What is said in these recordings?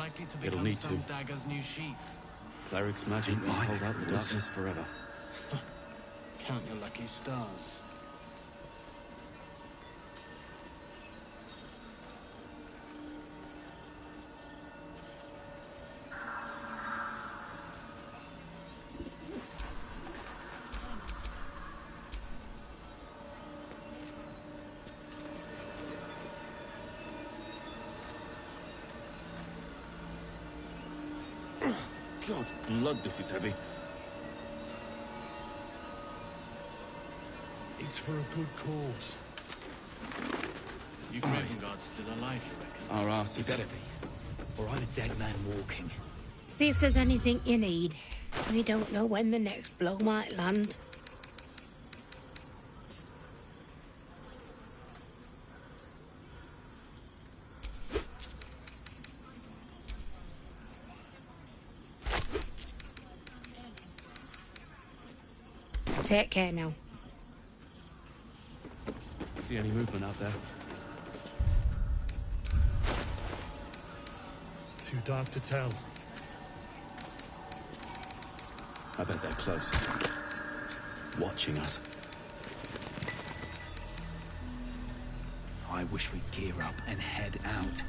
likely to It'll become need some to. dagger's new sheath. Cleric's magic won't hold out the darkness forever. Count your lucky stars. God's blood, this is heavy. It's for a good cause. You Graven Guard's still alive, you reckon? Our ass You is... better be, or I'm a dead man walking. See if there's anything you need. We don't know when the next blow might land. Take care now. See any movement out there? Too dark to tell. I bet they're close. Watching us. I wish we'd gear up and head out.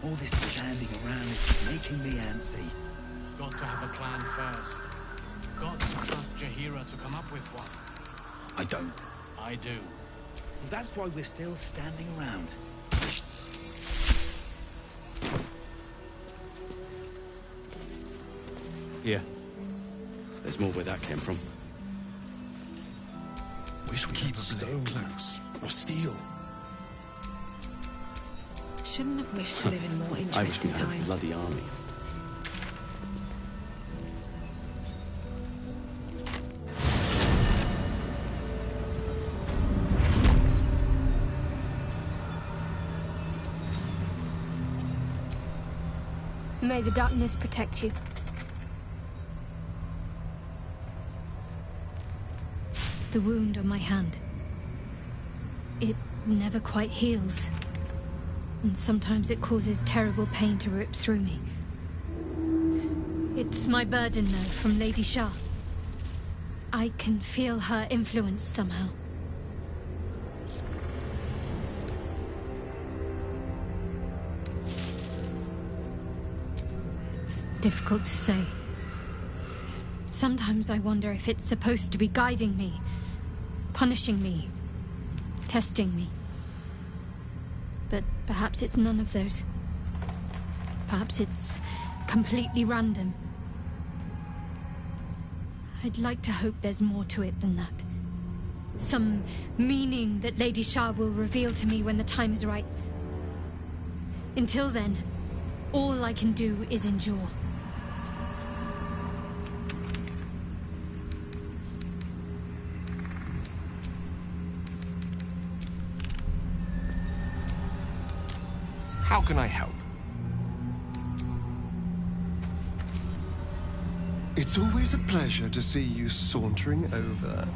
All this standing around is making me antsy. Got to have a plan first. Got to trust Jahira to come up with one. I don't. I do. That's why we're still standing around. Here. There's more where that came from. Wish we keep stone close or steel. Shouldn't have wished to live in more I wish we interesting had a times. bloody army. May the darkness protect you. The wound on my hand. It never quite heals. And sometimes it causes terrible pain to rip through me. It's my burden, though, from Lady Shah. I can feel her influence somehow. It's difficult to say. Sometimes I wonder if it's supposed to be guiding me, punishing me, testing me. But perhaps it's none of those. Perhaps it's completely random. I'd like to hope there's more to it than that. Some meaning that Lady Shah will reveal to me when the time is right. Until then, all I can do is endure. How can I help? It's always a pleasure to see you sauntering over.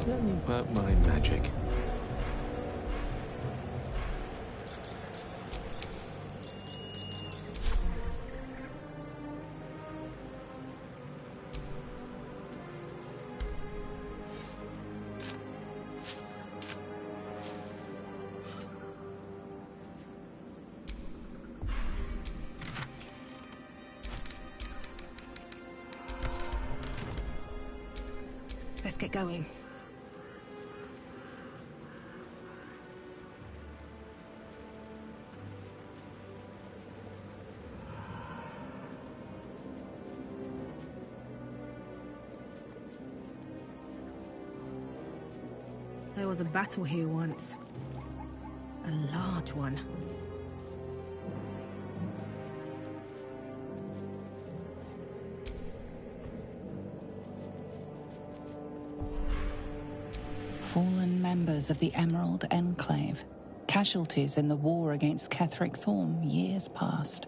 Let me work my magic. Let's get going. There was a battle here once. A large one. Fallen members of the Emerald Enclave. Casualties in the war against Ketheric Thorm years past.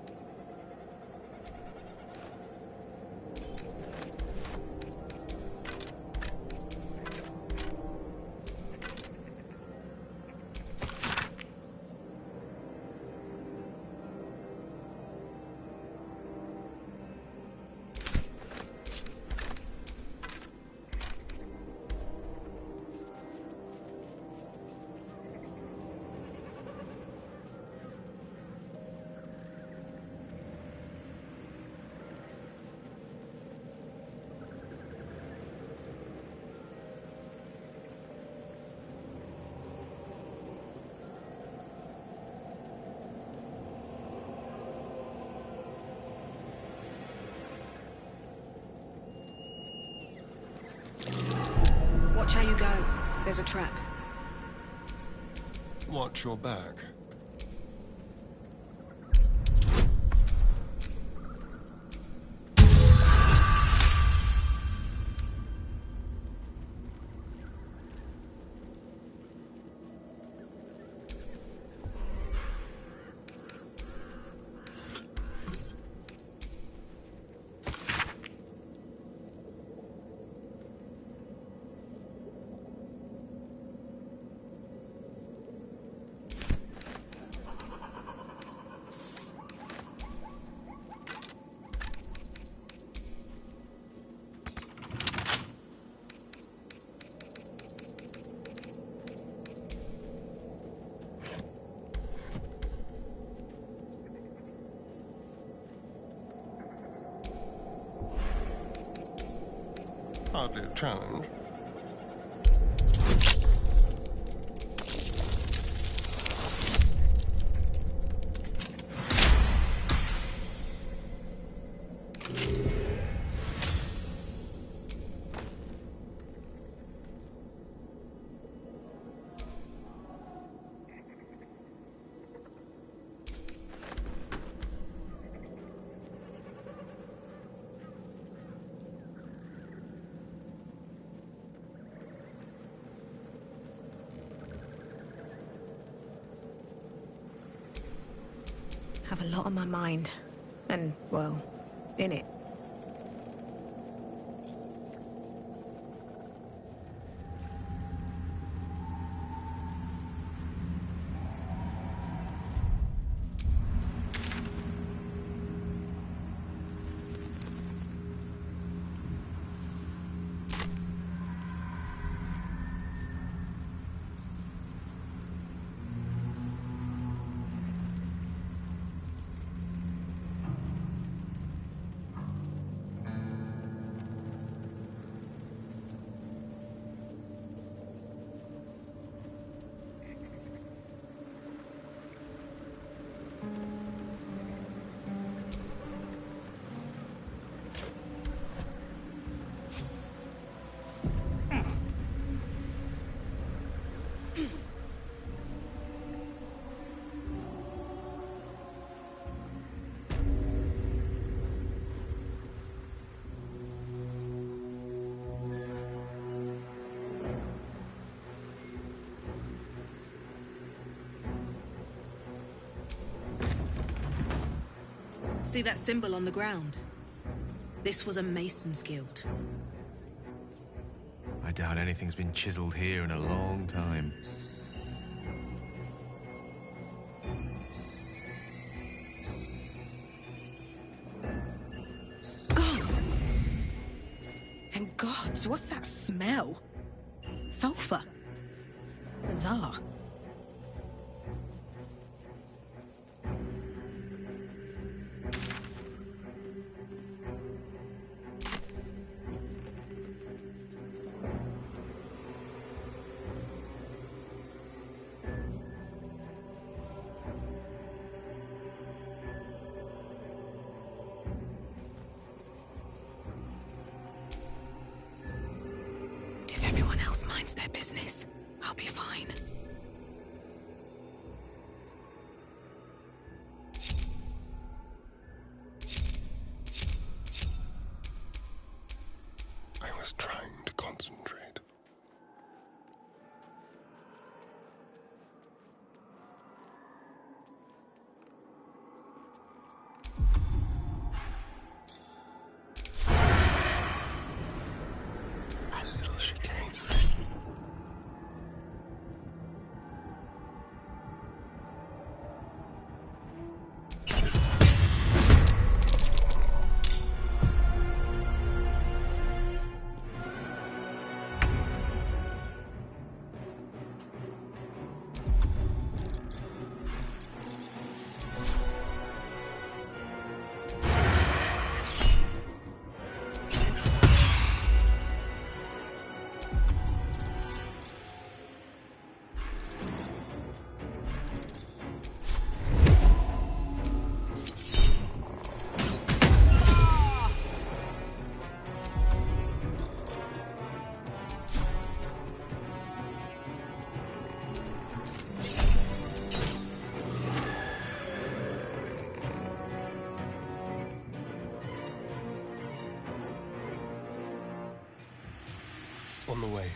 Watch how you go. There's a trap. Watch your back. Hardly a challenge. Have a lot on my mind. And, well, in it. See that symbol on the ground? This was a Mason's Guild. I doubt anything's been chiseled here in a long time. And gods, what's that smell? Sulfur. Bizarre. If everyone else minds their business, I'll be fine. I was trying to concentrate. A little chicane. On the way.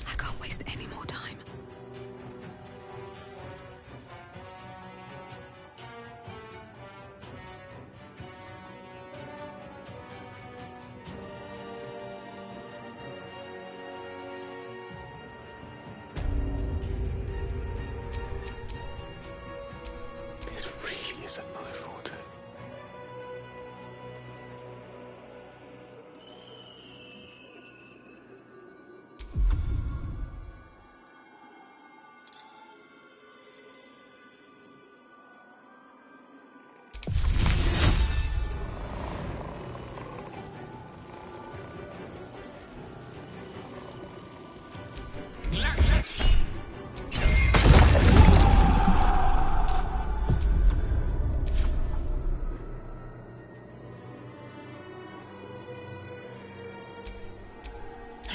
I can't waste any more time. This really isn't my forte.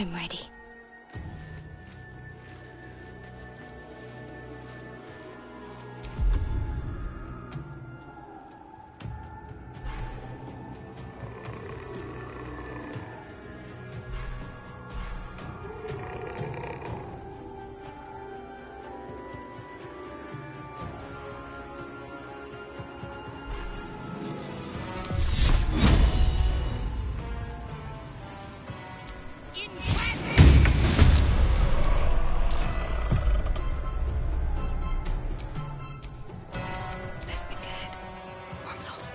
I'm ready. Let's think ahead, or I'm lost.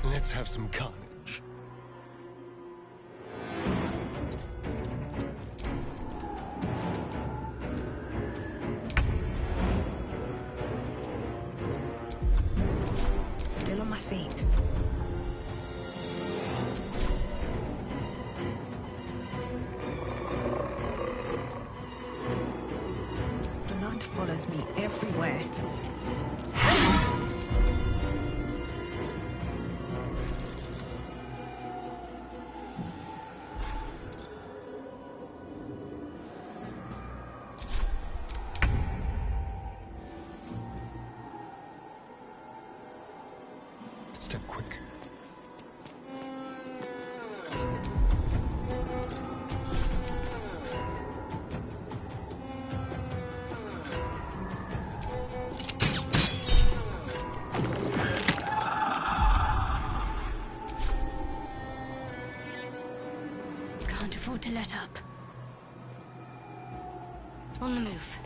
Let's have some carnage. Still on my feet. Blood follows me everywhere. step quick. Can't afford to let up. On the move.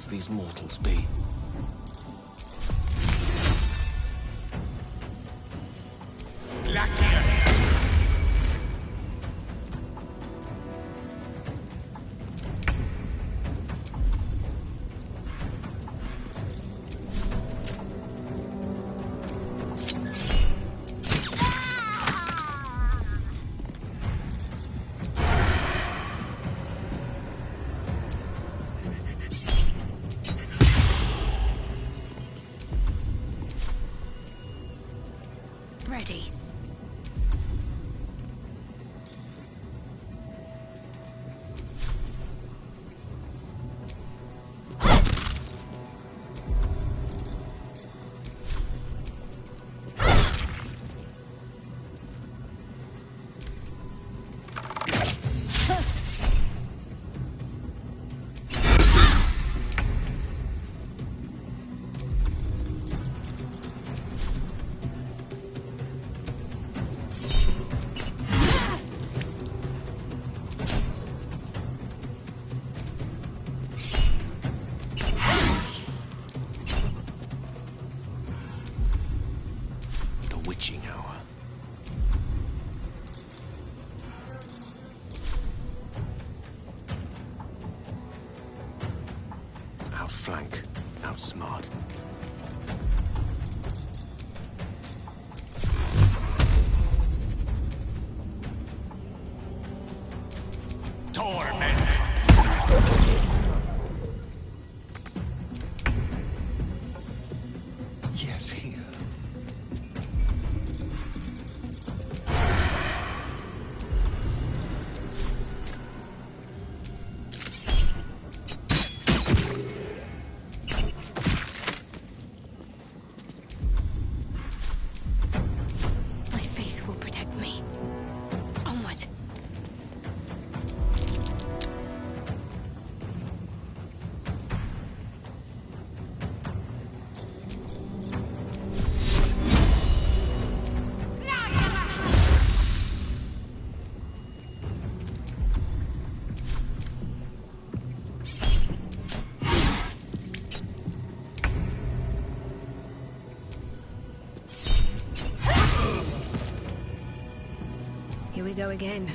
These mortals be? Ready. Witching hour. Outflank, outsmart. Torment! Yes, here. My faith will protect me. Onward. Here we go again.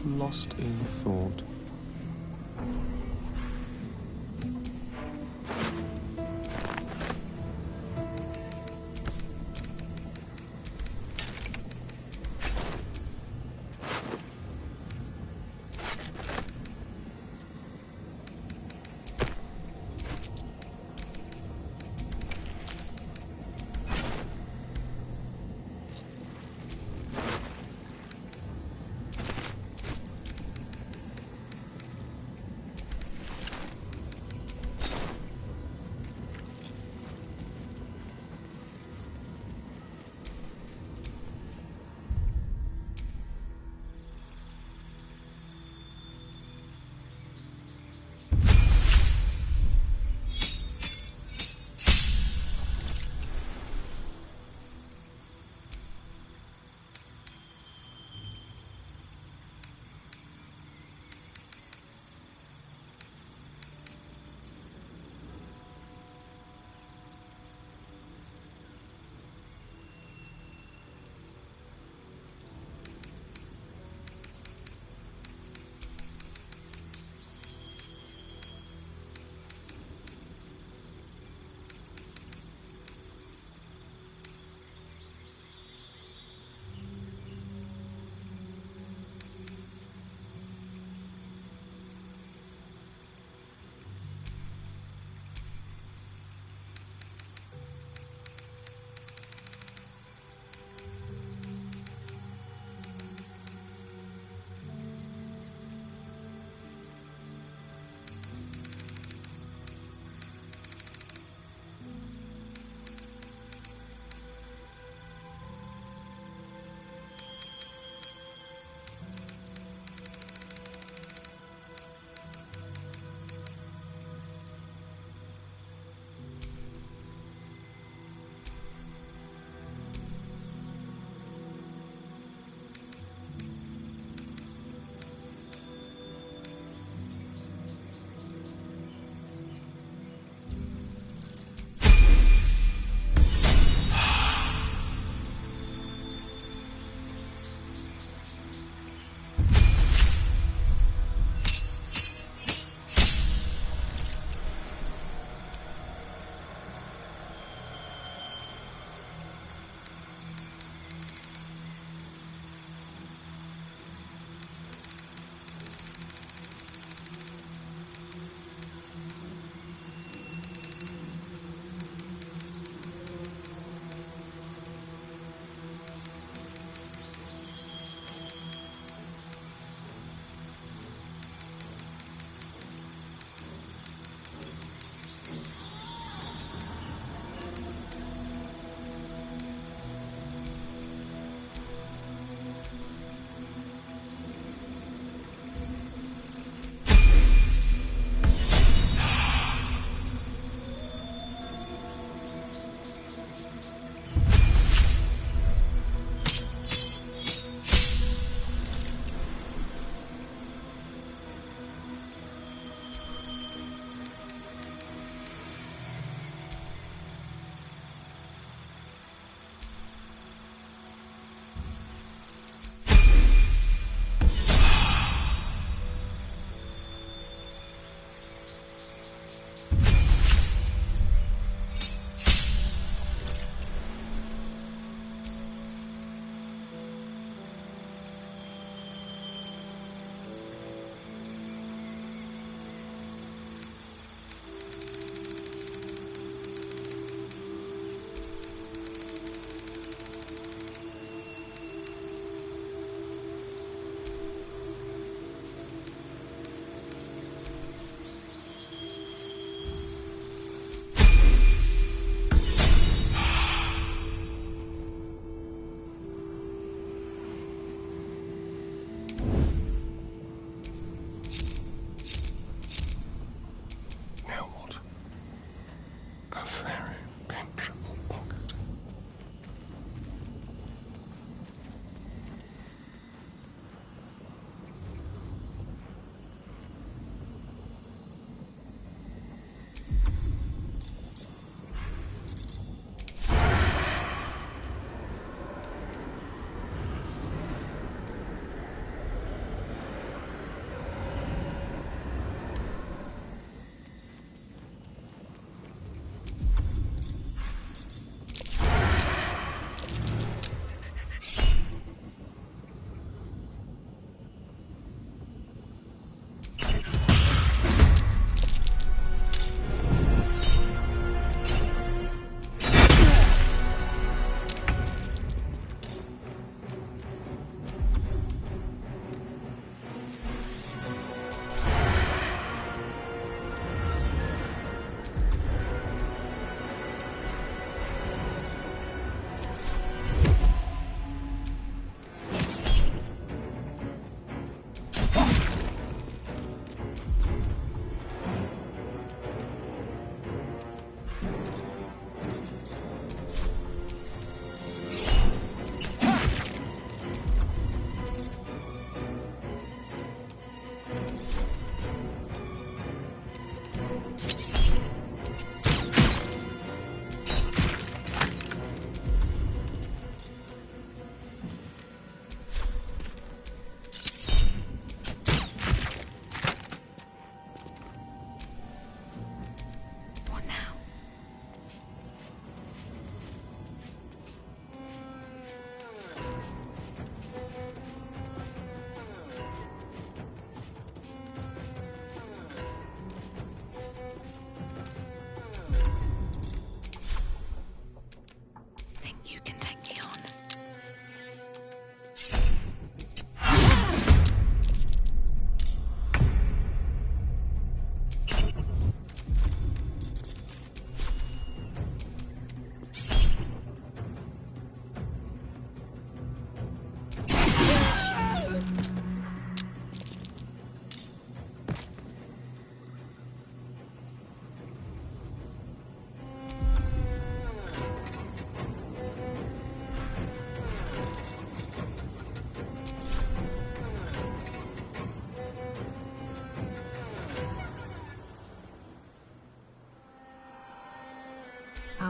lost in thought.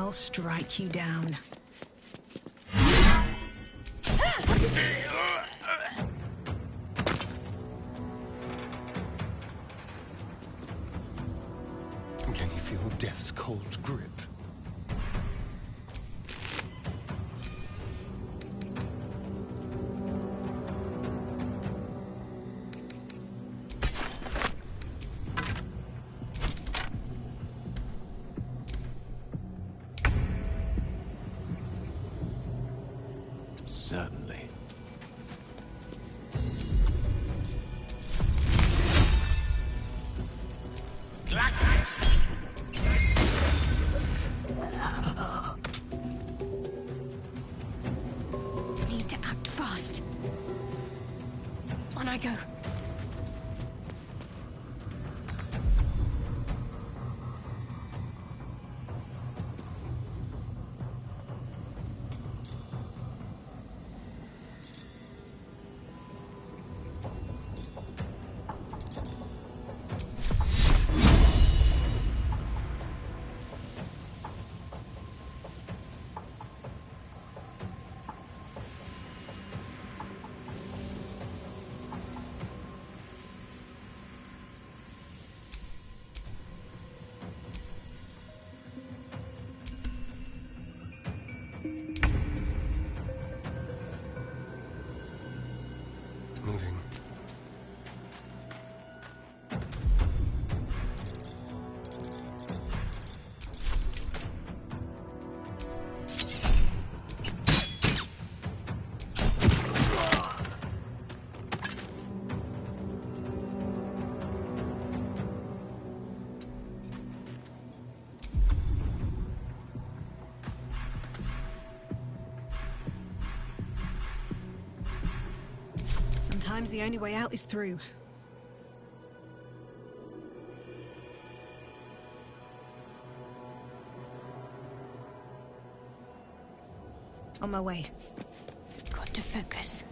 I'll strike you down. Can you feel death's cold grip? Certainly. Need to act fast. On I go. Moving. Sometimes the only way out is through. On my way. Got to focus.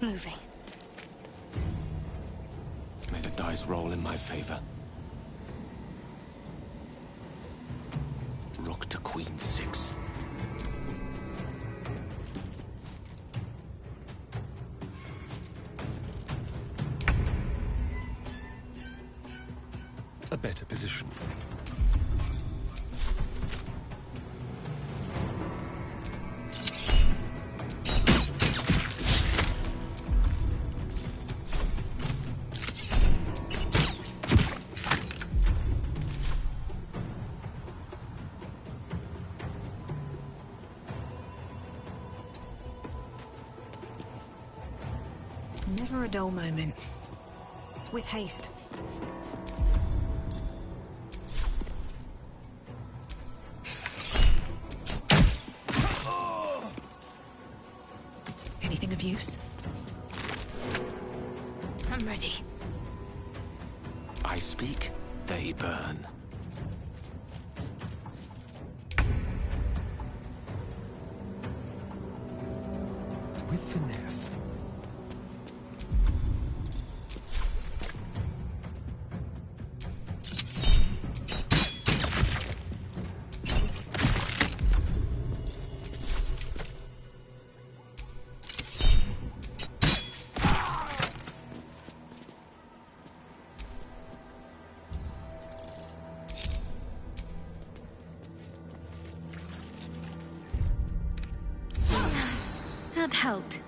Moving. May the dice roll in my favor. Rook to queen 6. A better position. Never a dull moment. With haste. Anything of use? I'm ready. I speak, they burn. With finesse. That helped.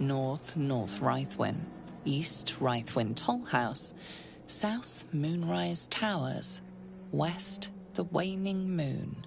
north, North Rythwin, east, Rythwin Tollhouse, south, Moonrise Towers, west, the waning moon.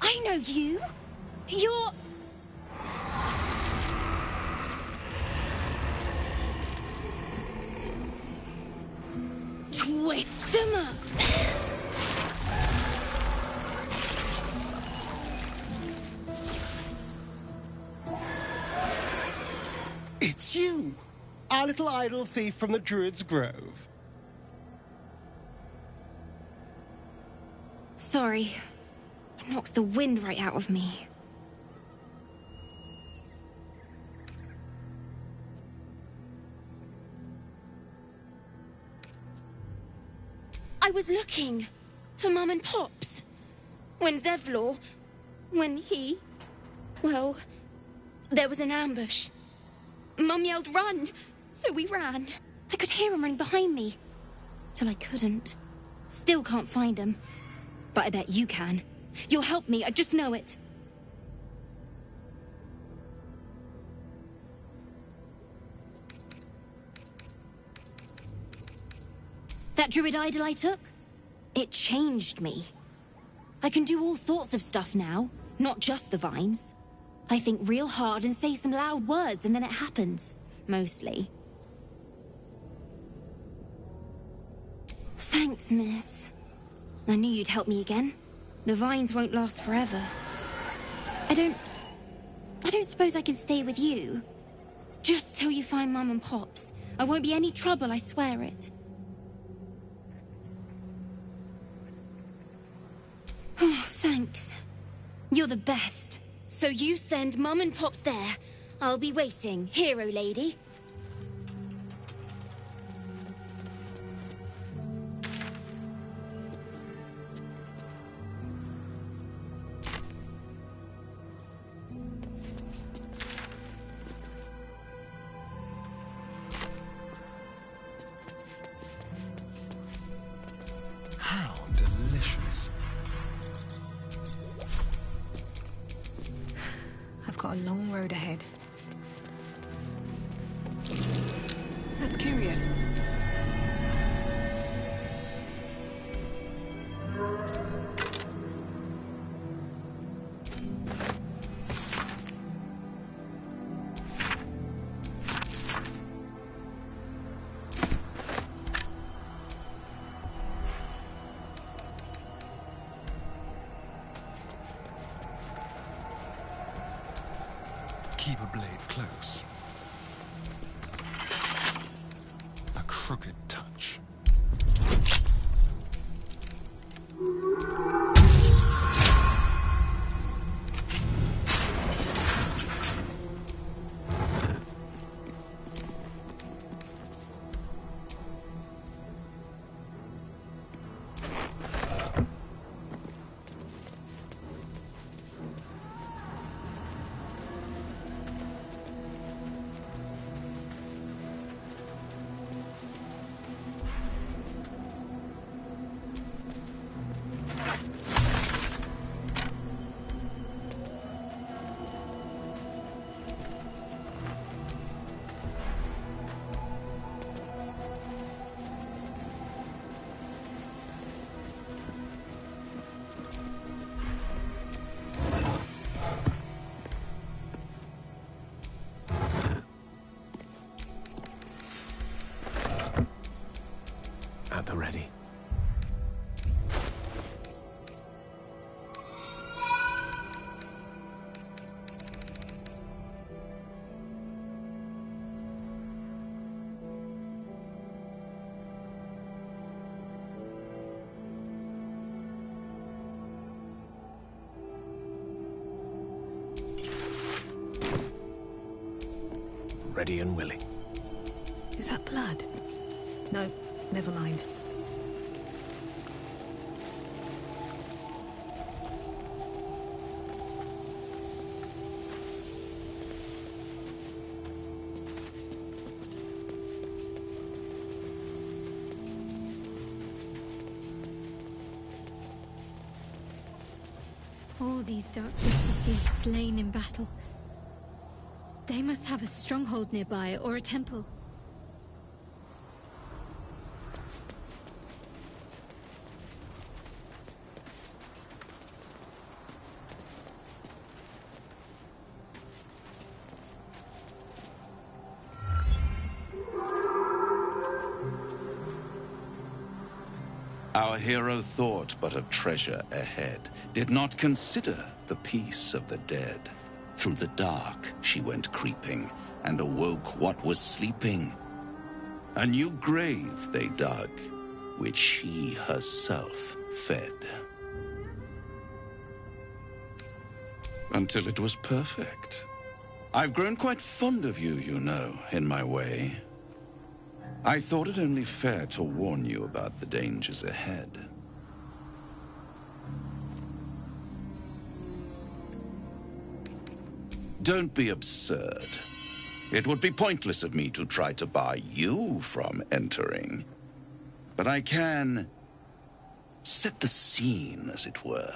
I know you. You're... Twist 'em up. It's you, our little idol thief from the Druid's Grove. Sorry. It knocks the wind right out of me. I was looking for Mum and Pops. When Zevlor... Well, there was an ambush. Mum yelled, "Run!" So we ran. I could hear him running behind me. Till I couldn't. Still can't find him. But I bet you can. You'll help me, I just know it. That druid idol I took? It changed me. I can do all sorts of stuff now, not just the vines. I think real hard and say some loud words and then it happens. Mostly. Thanks, miss. I knew you'd help me again. The vines won't last forever. I don't suppose I can stay with you. Just till you find Mum and Pops. I won't be any trouble, I swear it. Oh, thanks. You're the best. So you send Mum and Pops there. I'll be waiting, hero lady. How delicious. I've got a long road ahead. That's curious. blade close. A crooked touch. At the ready. Ready and willing. Is that blood? No, never mind. All these dark justiciars slain in battle. They must have a stronghold nearby, or a temple. Our hero thought but of treasure ahead, did not consider the peace of the dead. Through the dark she went creeping, and awoke what was sleeping. A new grave they dug, which she herself fed. Until it was perfect. I've grown quite fond of you, you know, in my way. I thought it only fair to warn you about the dangers ahead. Don't be absurd. It would be pointless of me to try to bar you from entering. But I can set the scene, as it were.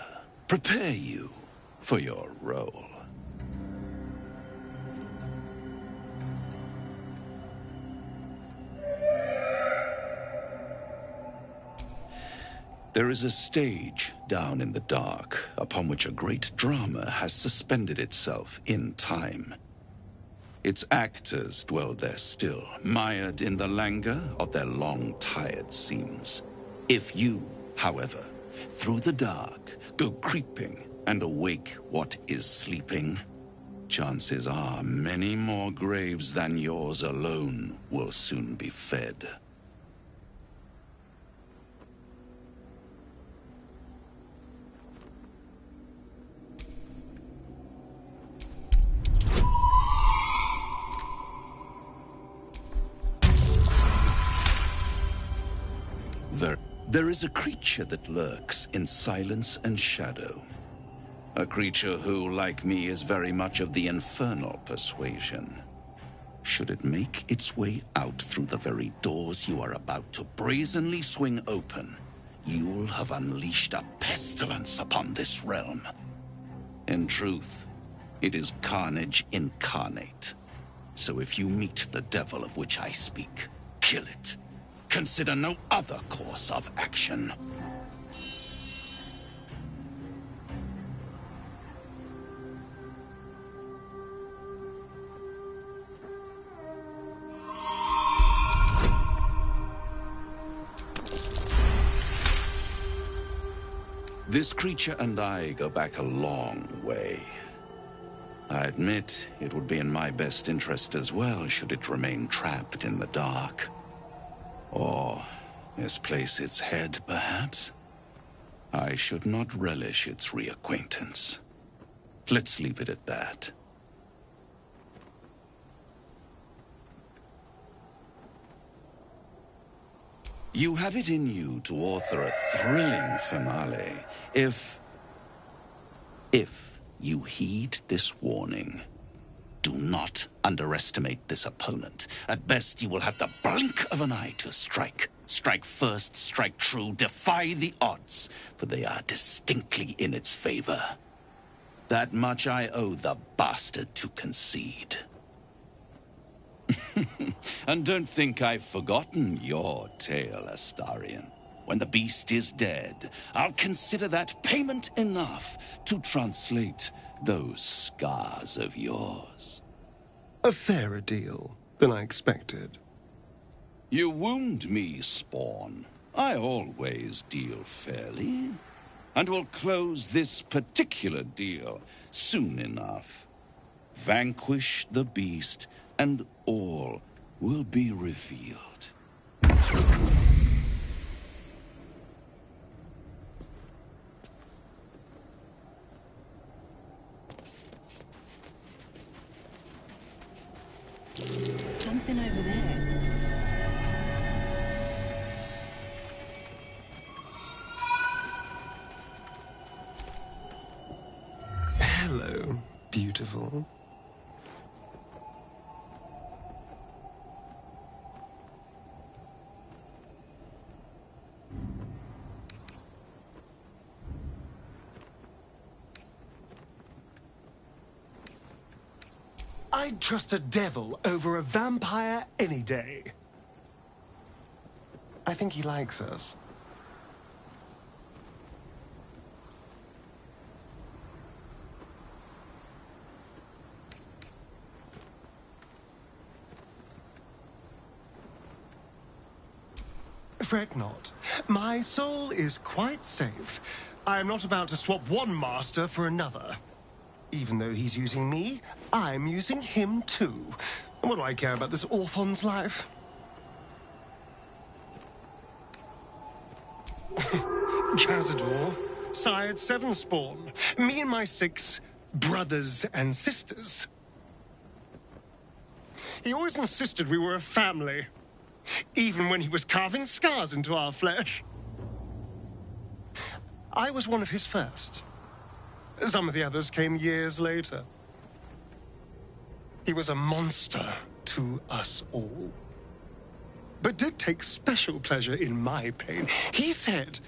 Prepare you for your role. There is a stage down in the dark upon which a great drama has suspended itself in time. Its actors dwell there still, mired in the languor of their long-tired scenes. If you, however, through the dark, go creeping and awake what is sleeping, chances are many more graves than yours alone will soon be fed. There is a creature that lurks in silence and shadow. A creature who, like me, is very much of the infernal persuasion. Should it make its way out through the very doors you are about to brazenly swing open, you'll have unleashed a pestilence upon this realm. In truth, it is carnage incarnate. So if you meet the devil of which I speak, kill it. Consider no other course of action. This creature and I go back a long way. I admit it would be in my best interest as well should it remain trapped in the dark. Or misplace its head, perhaps? I should not relish its reacquaintance. Let's leave it at that. You have it in you to author a thrilling finale if you heed this warning. Do not underestimate this opponent. At best, you will have the blink of an eye to strike. Strike first, strike true, defy the odds, for they are distinctly in its favor. That much I owe the bastard to concede. And don't think I've forgotten your tale, Astarion. When the beast is dead, I'll consider that payment enough to translate those scars of yours. A fairer deal than I expected. You wound me, Spawn. I always deal fairly. And will close this particular deal soon enough. Vanquish the beast, and all will be revealed. Something over there. Hello, beautiful. I'd trust a devil over a vampire any day. I think he likes us. Fret not. My soul is quite safe. I am not about to swap one master for another. Even though he's using me, I'm using him too. And what do I care about this orphan's life? Cazador, sired 7 spawn. Me and my 6 brothers and sisters. He always insisted we were a family. Even when he was carving scars into our flesh. I was one of his first. Some of the others came years later. He was a monster to us all. But did take special pleasure in my pain. He said,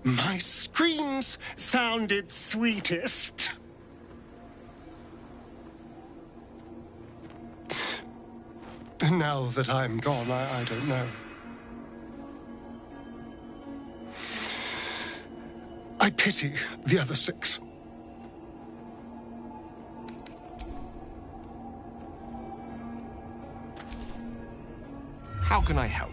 my screams sounded sweetest. And now that I'm gone, I don't know. I pity the other 6. How can I help?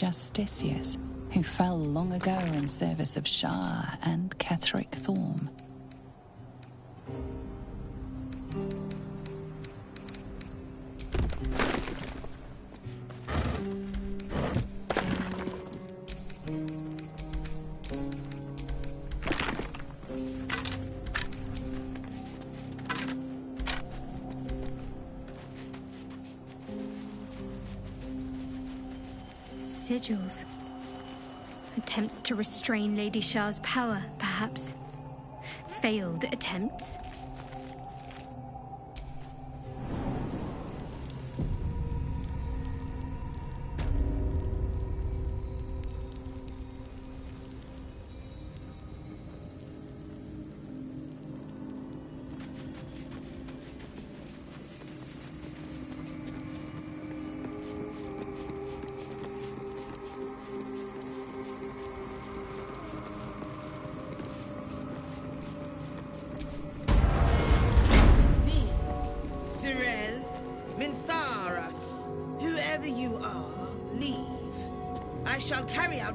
justiciars who fell long ago in service of Shah and Ketheric Thorm. Sigils. Attempts to restrain Lady Shah's power, perhaps. Failed attempts.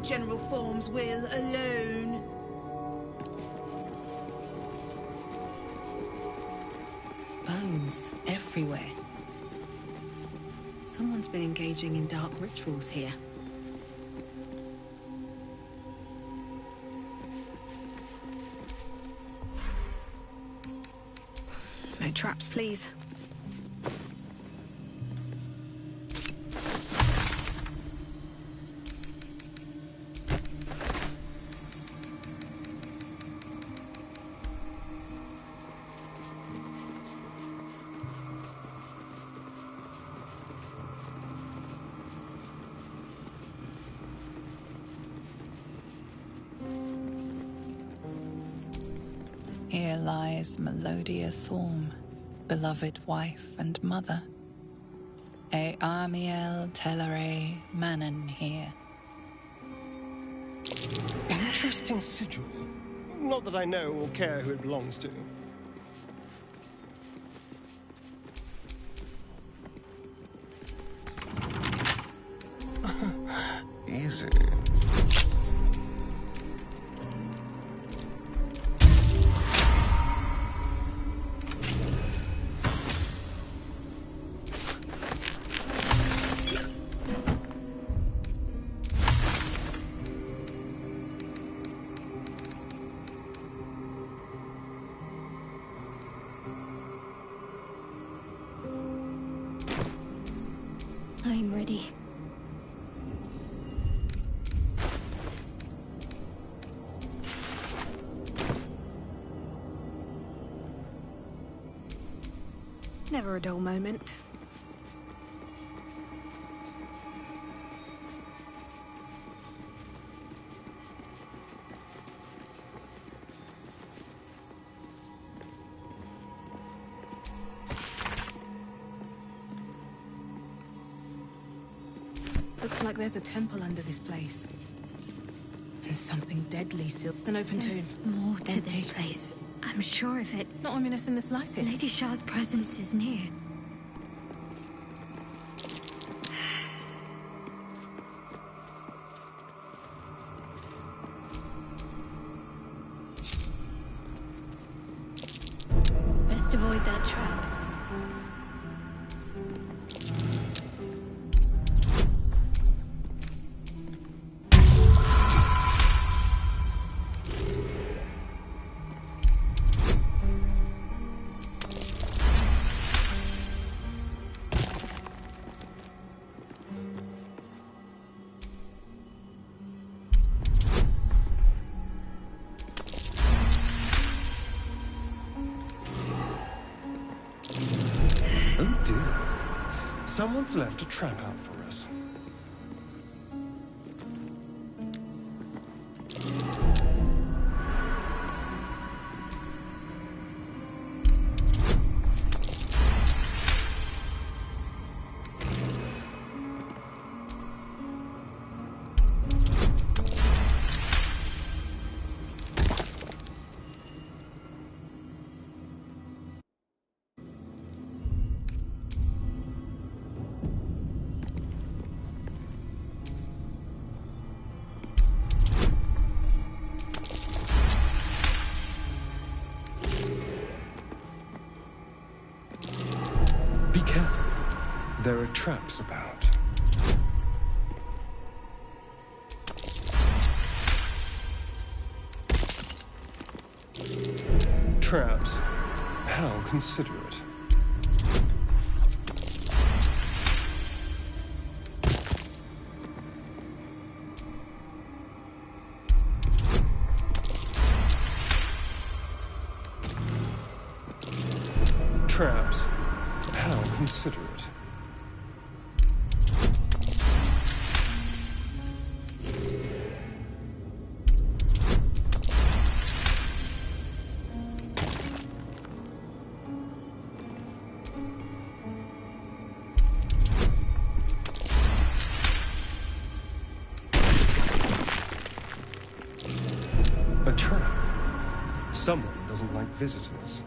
General Thorm's will alone. Bones everywhere. Someone's been engaging in dark rituals here. No traps, please. Here lies Melodia Thorm, beloved wife and mother. E Amiel Telere Manon here. Interesting sigil. Not that I know or care who it belongs to. Easy. I'm ready. Never a dull moment. Looks like there's a temple under this place. And something deadly sealed. An open There's tomb. more to Empty. this place. I'm sure of it. Not ominous in the slightest. Lady Shah's presence is near. Best avoid that trap. Oh dear. Someone's left a trap out for us. careful. There are traps about. Traps? How considerate. Traps? How considerate. A trap. Someone doesn't like visitors.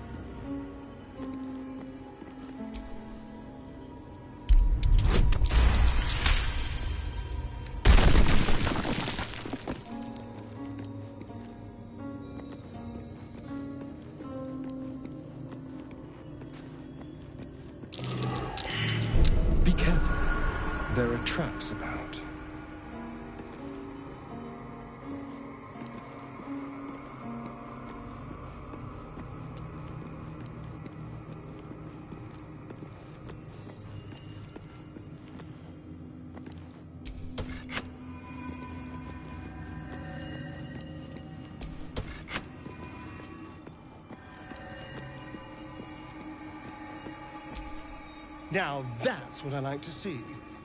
Be careful. There are traps about. Now that's what I like to see.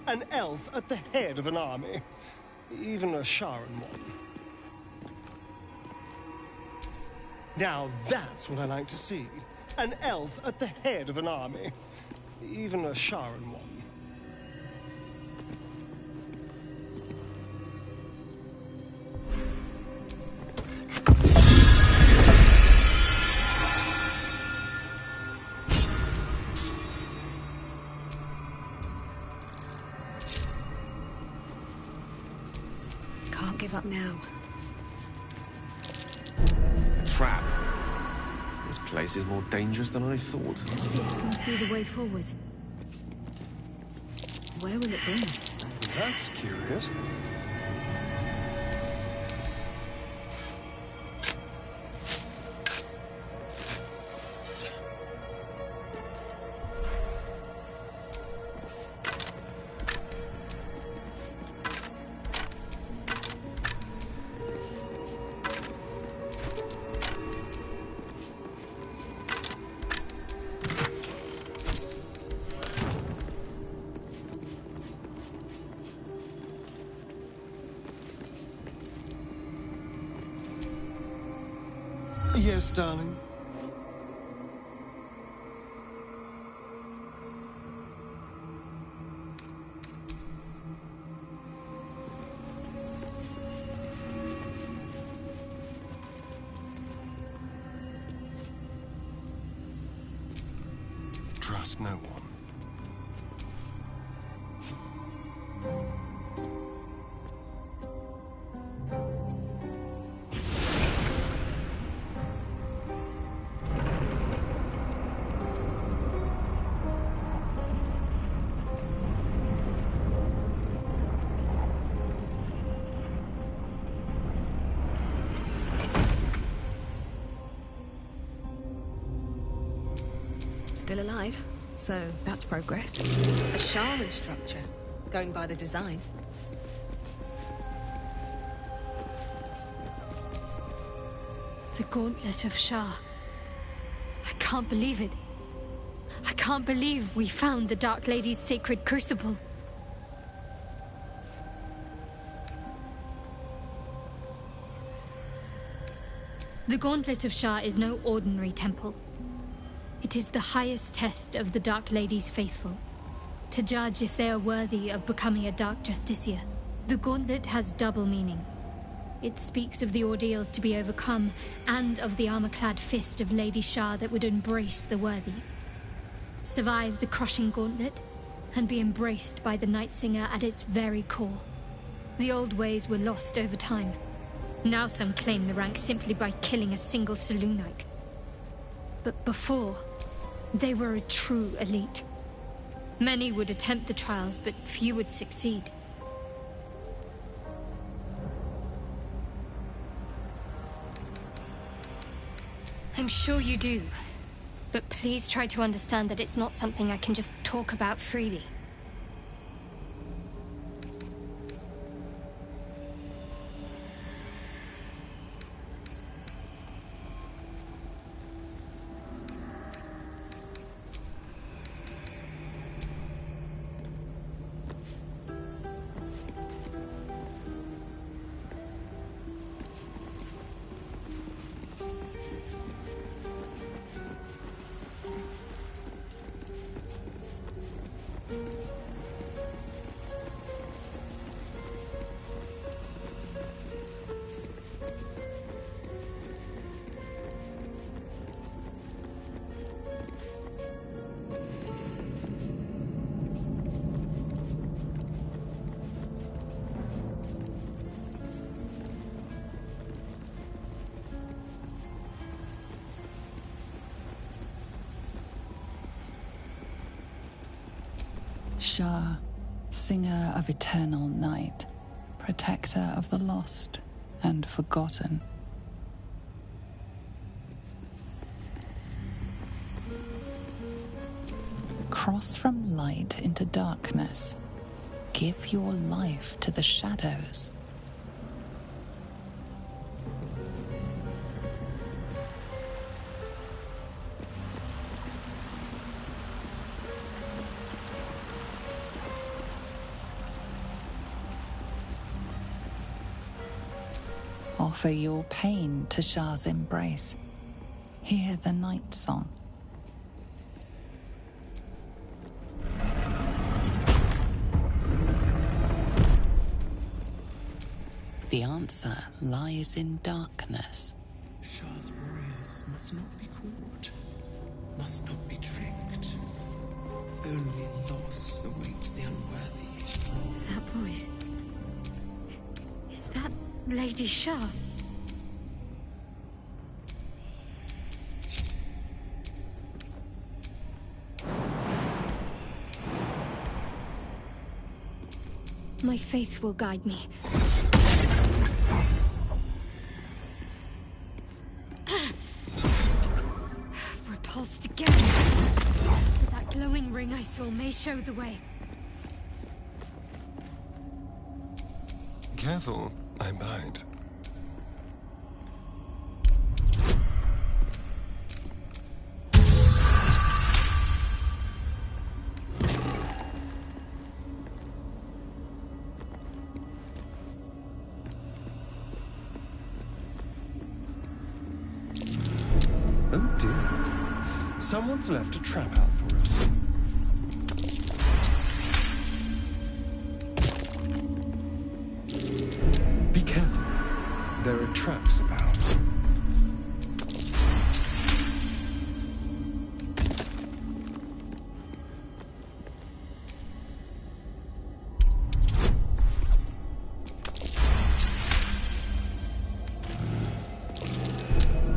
An elf at the head of an army. Even a Sharan one. Now that's what I like to see. An elf at the head of an army. Even a Sharan one. Can't give up now. A trap. This place is more dangerous than I thought. This must be the way forward. Where will it bring us? That's curious. Yes, darling. Trust no one. Still alive, so that's progress. A Sharan structure, going by the design. The Gauntlet of Shah. I can't believe it. I can't believe we found the Dark Lady's sacred crucible. The Gauntlet of Shah is no ordinary temple. It is the highest test of the Dark Lady's faithful, to judge if they are worthy of becoming a Dark Justiciar. The Gauntlet has double meaning. It speaks of the ordeals to be overcome, and of the armor-clad fist of Lady Shah that would embrace the worthy. Survive the crushing gauntlet, and be embraced by the Night Singer at its very core. The old ways were lost over time. Now some claim the rank simply by killing a single saloon knight. But before, they were a true elite. Many would attempt the trials, but few would succeed. I'm sure you do. But please try to understand that it's not something I can just talk about freely. Shah, singer of eternal night, protector of the lost and forgotten. Cross from light into darkness. Give your life to the shadows. Offer your pain to Shah's embrace. Hear the night song. The answer lies in darkness. Shah's warriors must not be caught, must not be tricked. Only loss awaits the unworthy. That voice. Is that Lady Shah? My faith will guide me. Repulsed again. But that glowing ring I saw may show the way. Careful, I bite. Oh dear. Someone's left a trap out for us. Be careful. There are traps about.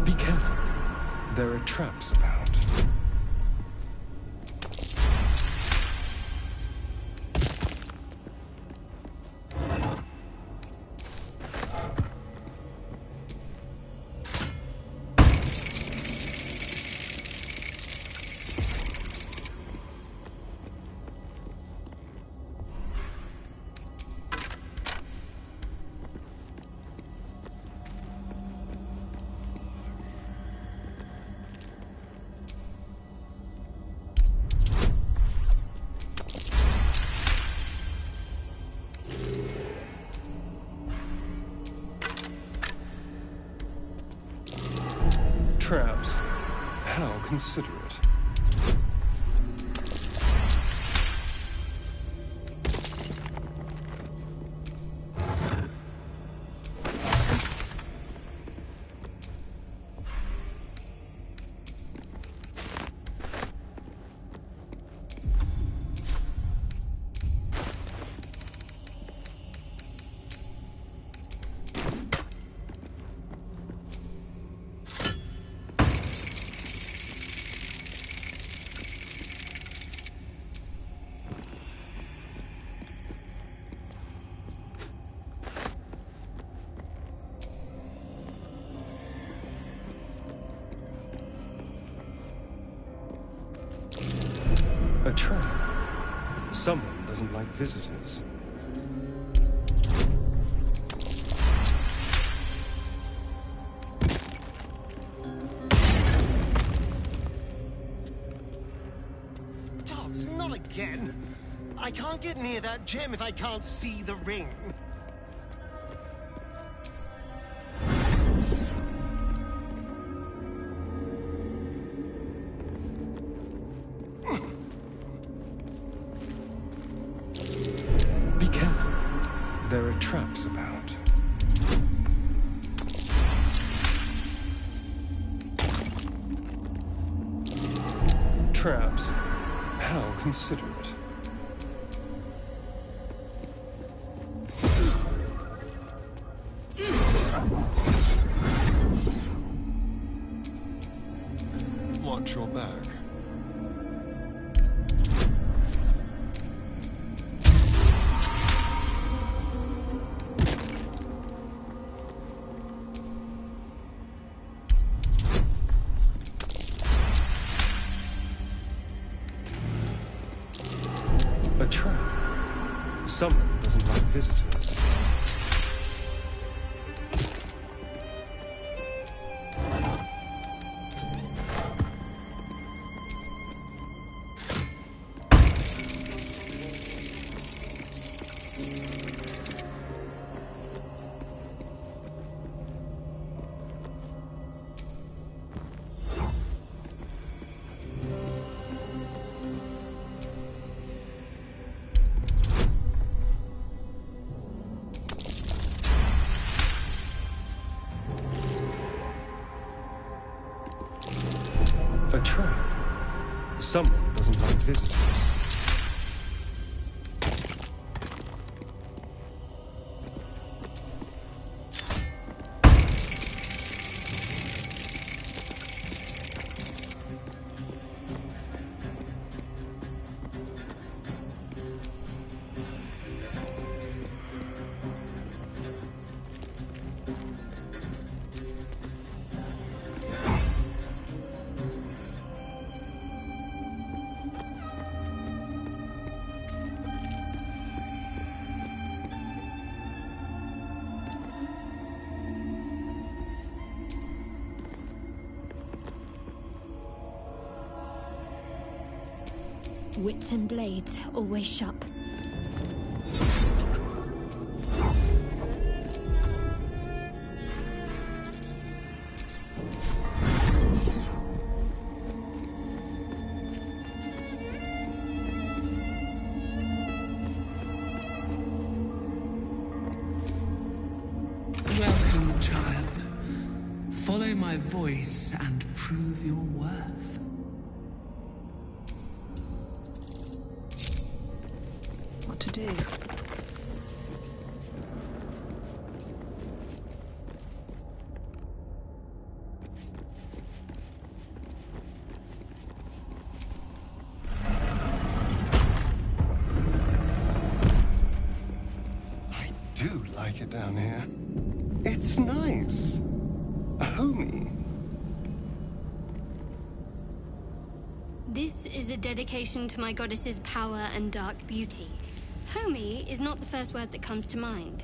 Be careful. There are traps about. Traps. How considerate. A trap. Someone doesn't like visitors. Dots, not again! I can't get near that gem if I can't see the ring. Be careful. There are traps about. Traps? How considerate. Watch your back. A trap. Someone doesn't like visitors. A trap. Someone doesn't like visitors. Wits and blades, always sharp. Welcome, child. Follow my voice and prove your worth. What to do? I do like it down here. It's nice. Homey. This is a dedication to my goddess's power and dark beauty. Homey is not the first word that comes to mind.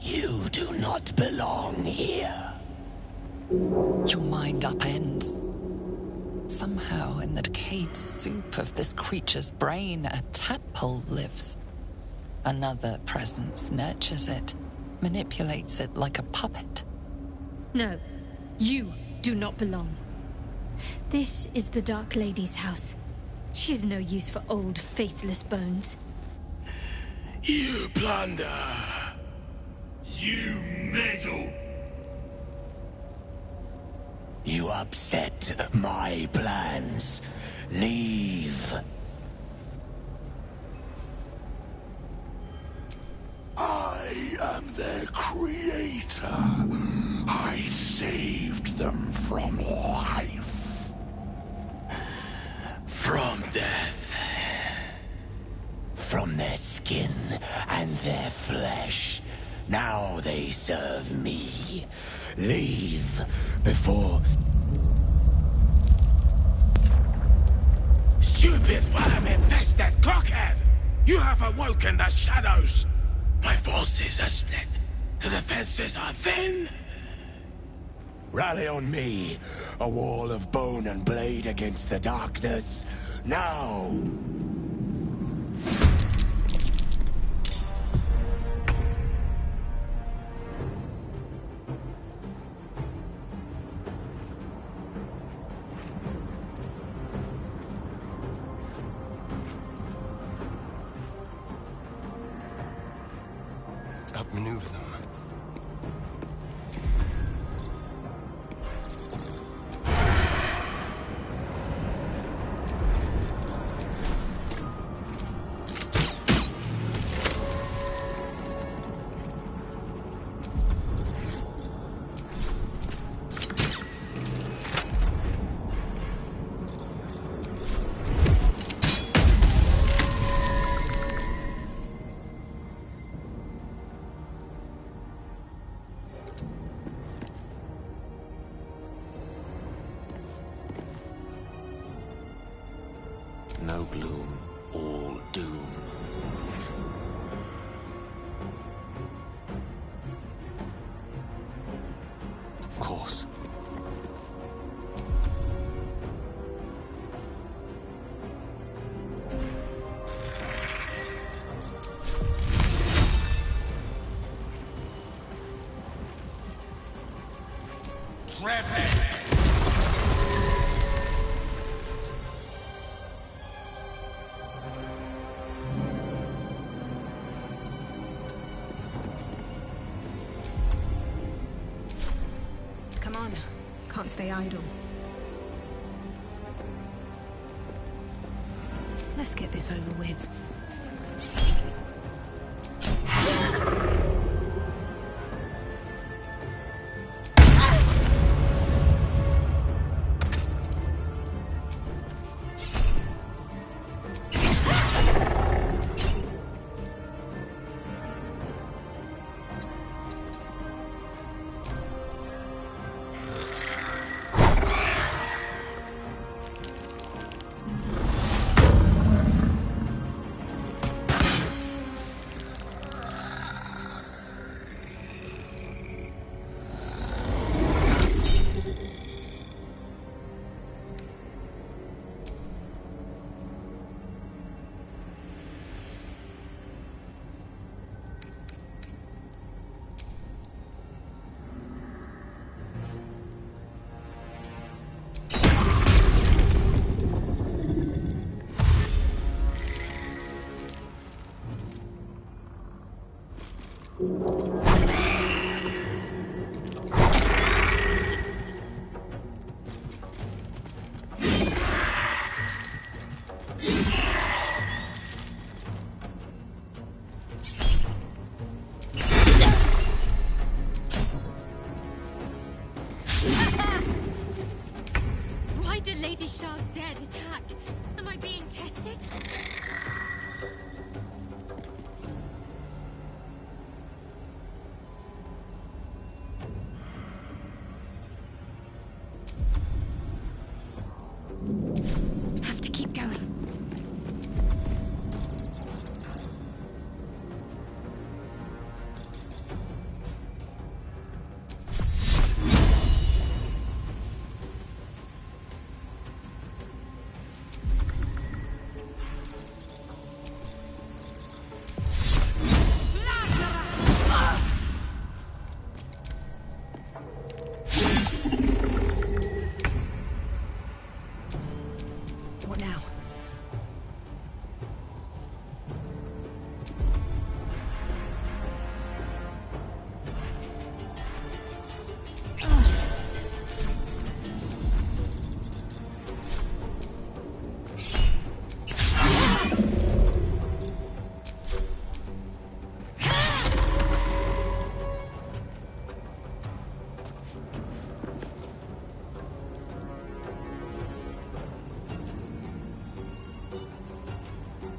You do not belong here. Your mind upends. Somehow, in the decayed soup of this creature's brain, a tadpole lives. Another presence nurtures it, manipulates it like a puppet. No, you do not belong. This is the Dark Lady's house. She is no use for old, faithless bones. You plunder. You meddle. You upset my plans. Leave. I am their creator. I save them from life. From death. From their skin and their flesh. Now they serve me. Leave before... Stupid worm-infested cockhead! You have awoken the shadows! My forces are split. The defenses are thin. Rally on me. A wall of bone and blade against the darkness. Now! Outmaneuver them. No gloom, all doom. Of course. Come on. Can't stay idle. Let's get this over with. Why did Lady Shah's dead attack? Am I being tested? Have to keep going.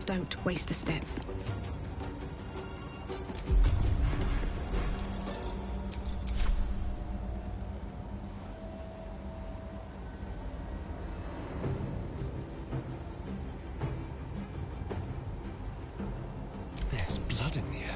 Don't waste a step. There's blood in the air.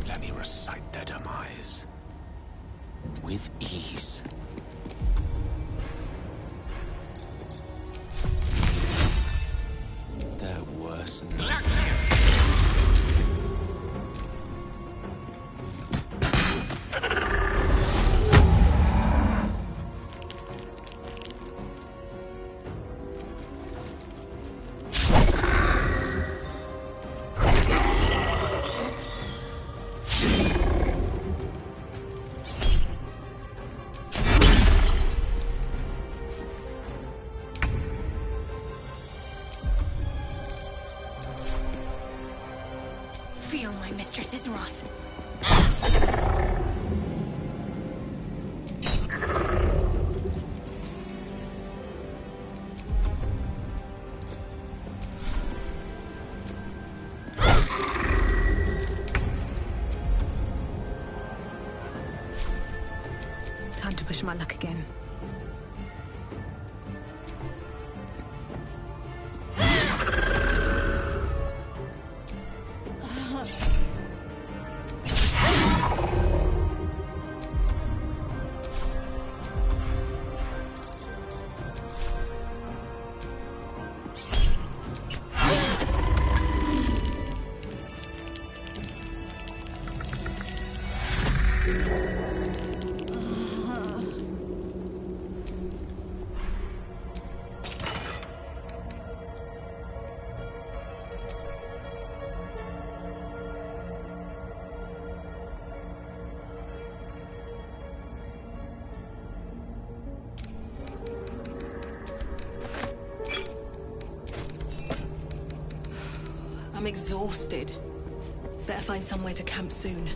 Let me recite their demise. With ease. They're worse now. Feel my mistress's wrath. Time to push my luck again. I'm exhausted. Better find somewhere to camp soon.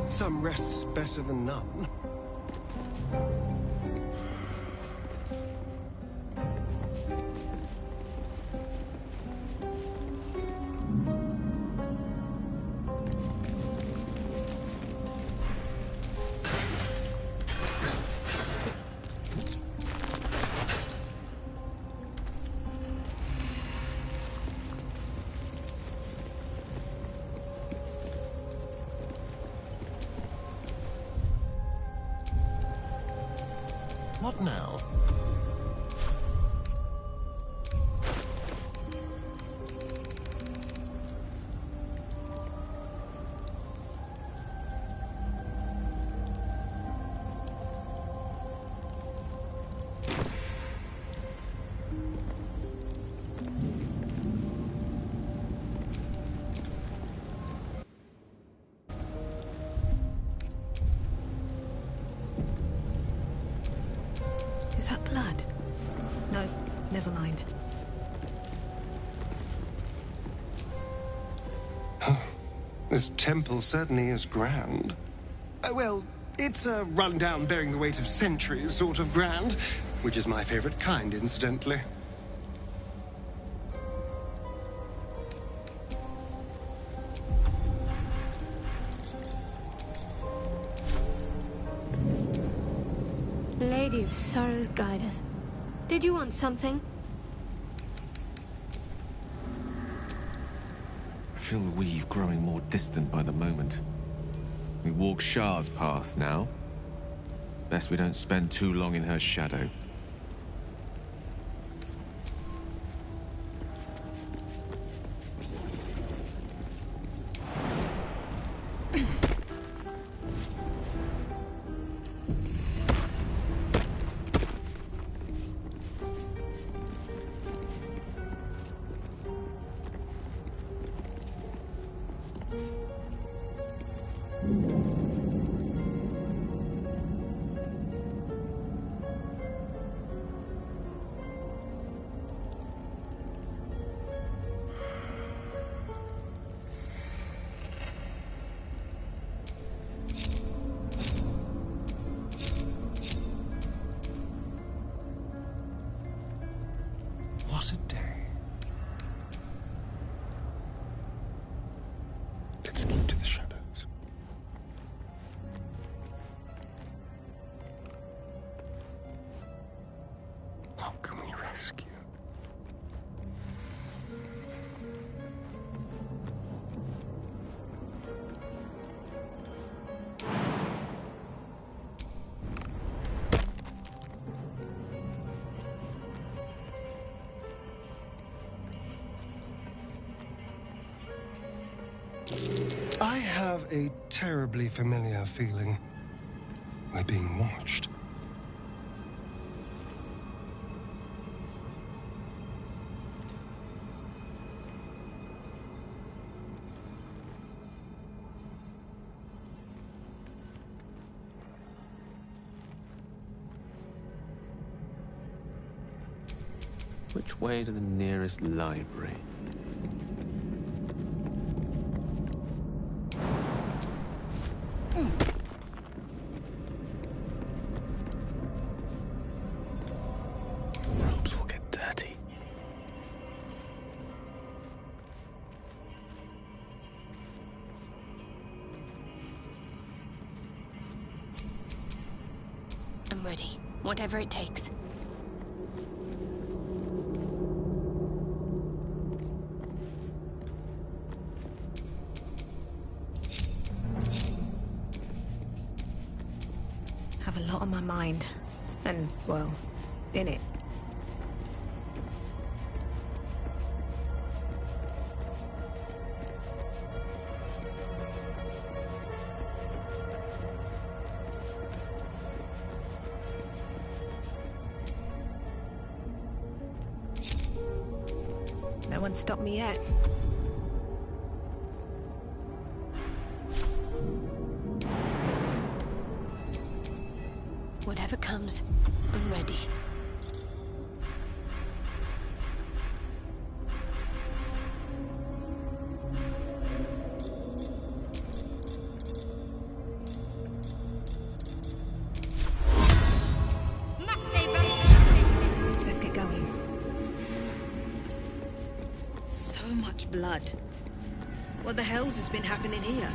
Some rest's better than none. What now? Is that blood? No, never mind. This temple certainly is grand. Well, it's a rundown bearing the weight of centuries sort of grand, which is my favorite kind, incidentally. Lady of Sorrows, guide us. Did you want something? I feel the weave growing more distant by the moment. We walk Shah's path now. Best we don't spend too long in her shadow. What a day. Let's keep to the shadows. What can we rescue? I have a terribly familiar feeling. We're being watched. Which way to the nearest library? Robes will get dirty. I'm ready. Whatever it takes. Have a lot on my mind. And, well, in it. No one stopped me yet. Whatever comes, I'm ready. Let's get going. So much blood. What the hell's has been happening here?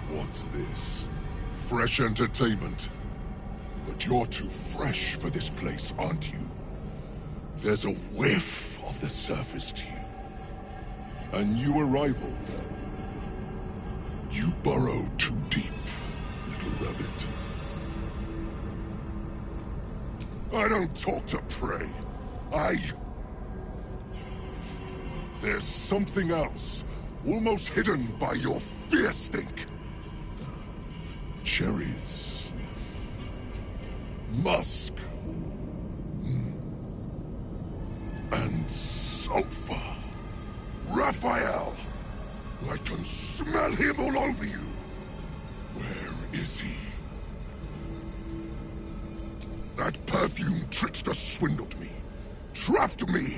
What's this? Fresh entertainment? But you're too fresh for this place, aren't you? There's a whiff of the surface to you. A new arrival. You burrow too deep, little rabbit. I don't talk to prey. There's something else, almost hidden by your fear stink. Cherries. Musk. And sulfur. Raphael! I can smell him all over you. Where is he? That perfume trickster swindled me. Trapped me.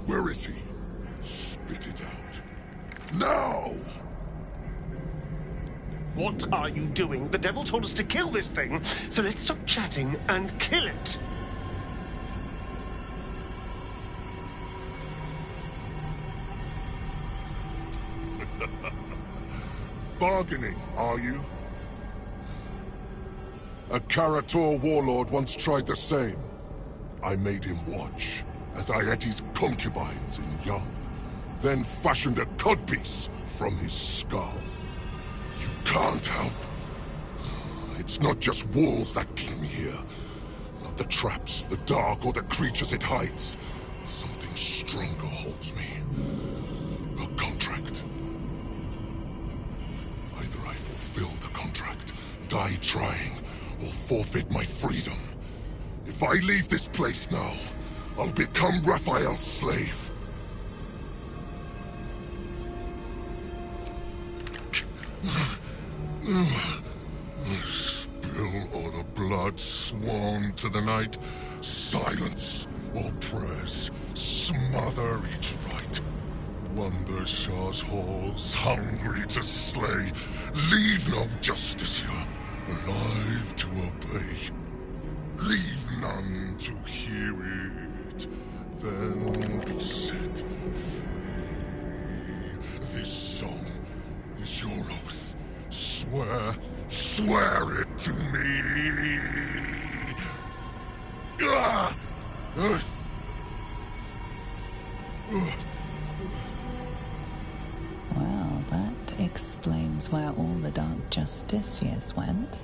Where is he? Spit it out. Now! What are you doing? The devil told us to kill this thing, so let's stop chatting and kill it. Bargaining, are you? A Karator warlord once tried the same. I made him watch as I ate his concubines in young, then fashioned a codpiece from his skull. You can't help. It's not just walls that keep me here. Not the traps, the dark, or the creatures it hides. Something stronger holds me. A contract. Either I fulfill the contract, die trying, or forfeit my freedom. If I leave this place now, I'll become Raphael's slave. Spill all the blood sworn to the night. Silence all prayers. Smother each right. Wander Shah's halls, hungry to slay. Leave no justice here, alive to obey. Leave none to hear it, then be set free. This song is your oath. Swear it to me. Ah! Well, that explains where all the Dark Justiciars went.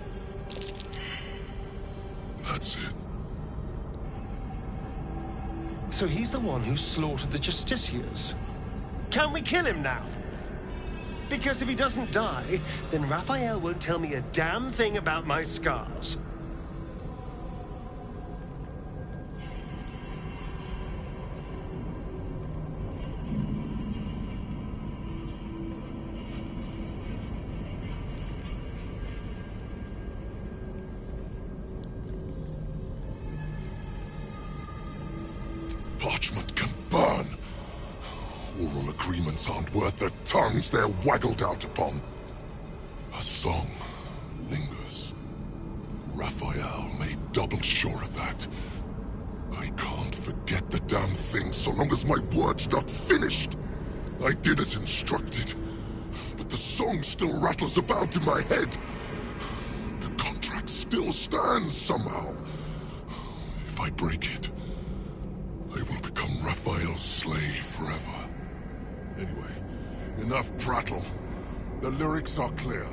That's it. So he's the one who slaughtered the Justiciars. Can we kill him now? Because if he doesn't die, then Raphael won't tell me a damn thing about my scars. Parchment can burn. Oral agreements aren't worth the tongues they're waggled out upon. A song lingers. Raphael made double sure of that. I can't forget the damn thing so long as my word's not finished. I did as instructed, but the song still rattles about in my head. The contract still stands somehow. If I break it, I will become Raphael's slave forever. Anyway, enough prattle. The lyrics are clear.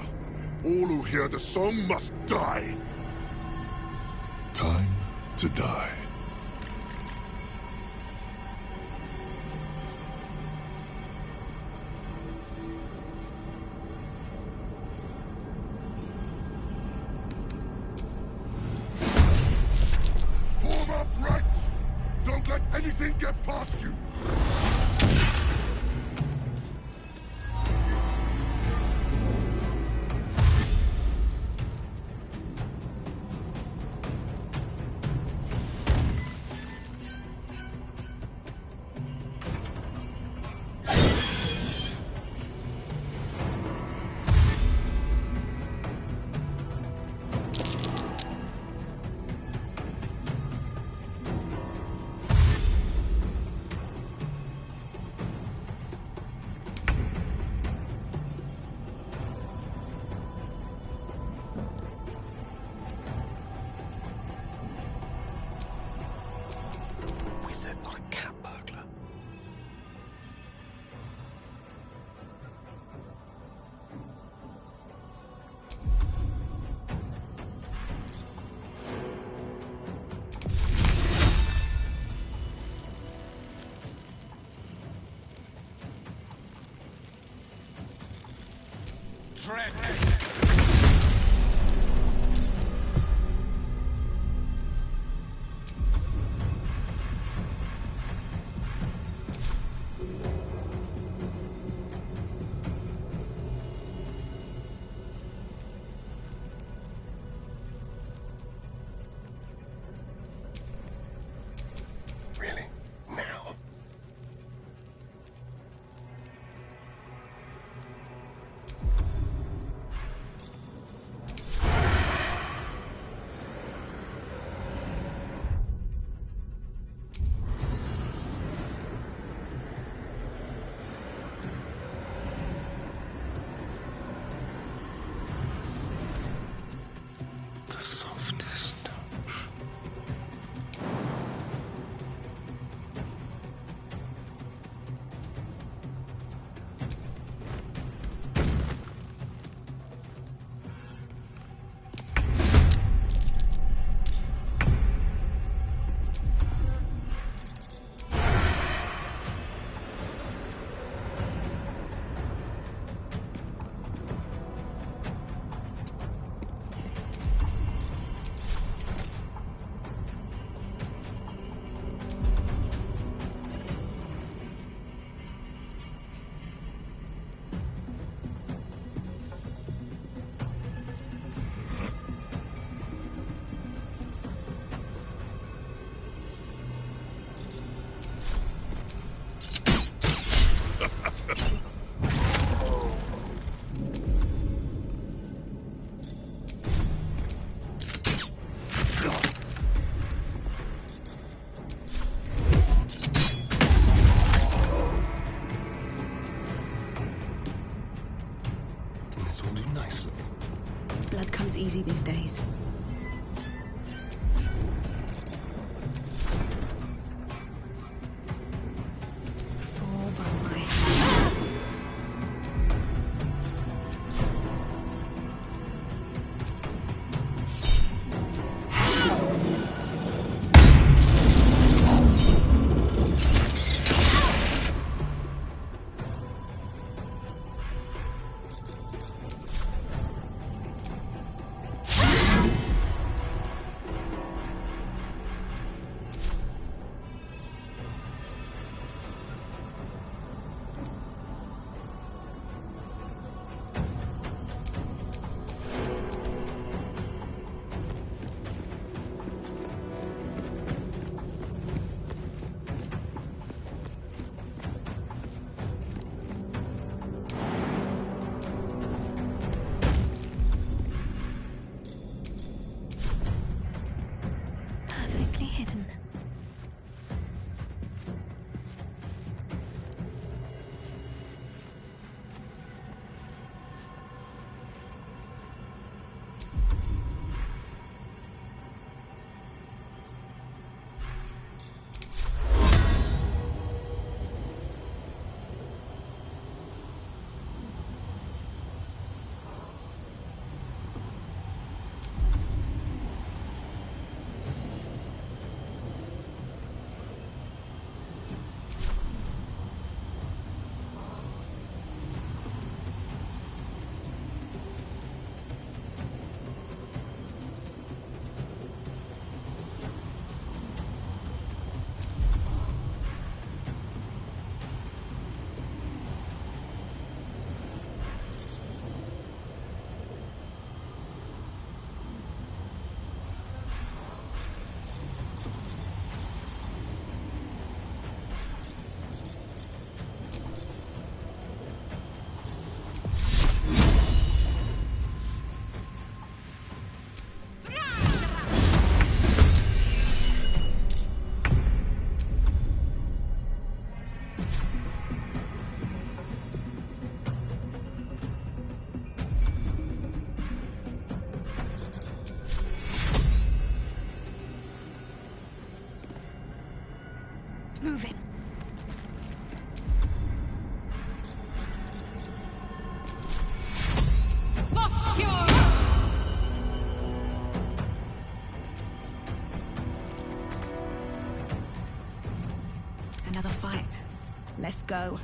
All who hear the song must die. Time to die. Form up ranks! Don't let anything get past you! Not a cat burglar. Dread. busy these days. Fall by my hand. Perfectly hidden. Moving. Another fight. Let's go.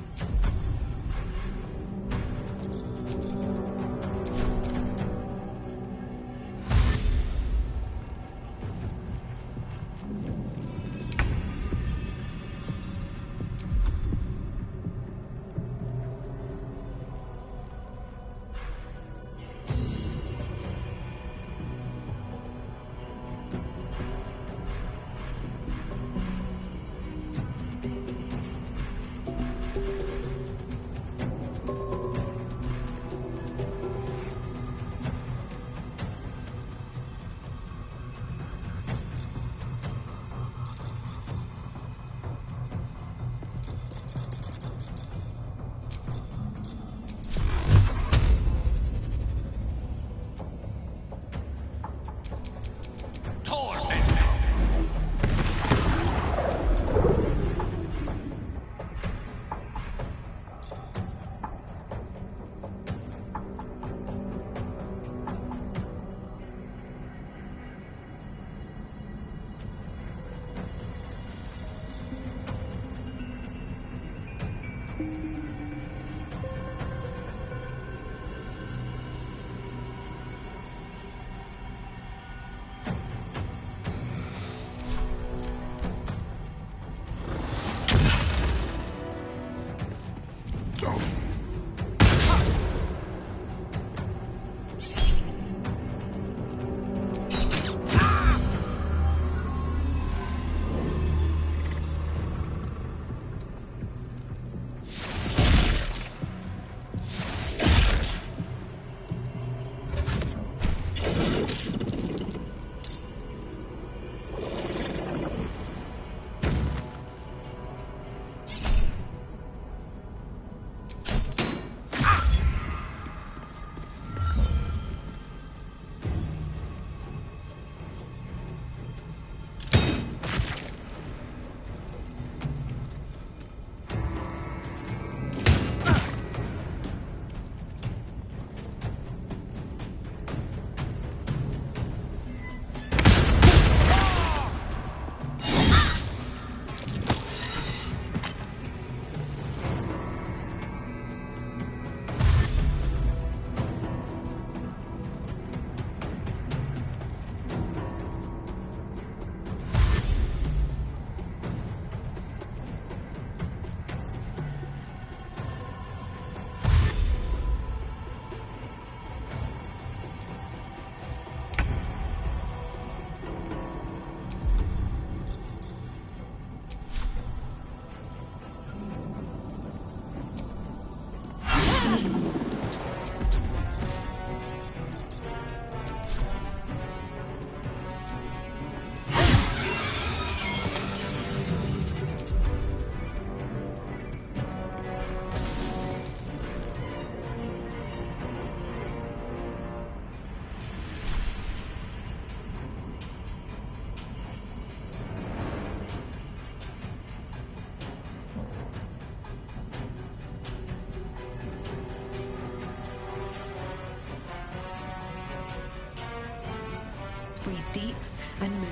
and move.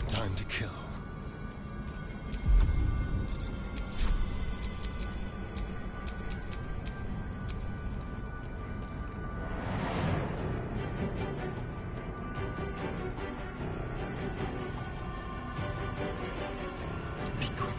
Time to kill. Be quick.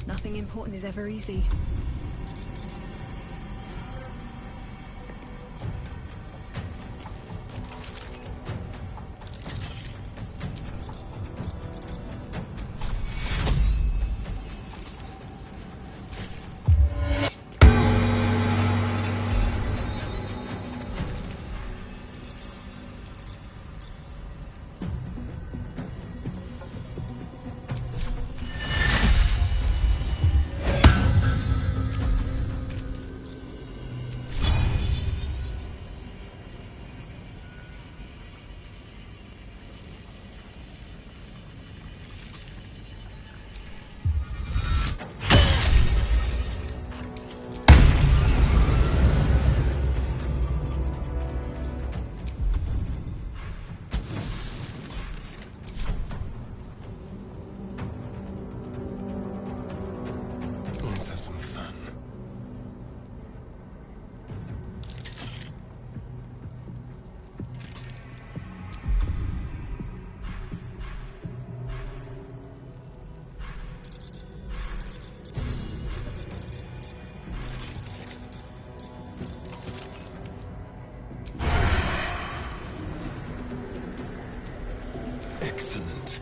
Nothing important is ever easy. Let's have some fun. Excellent.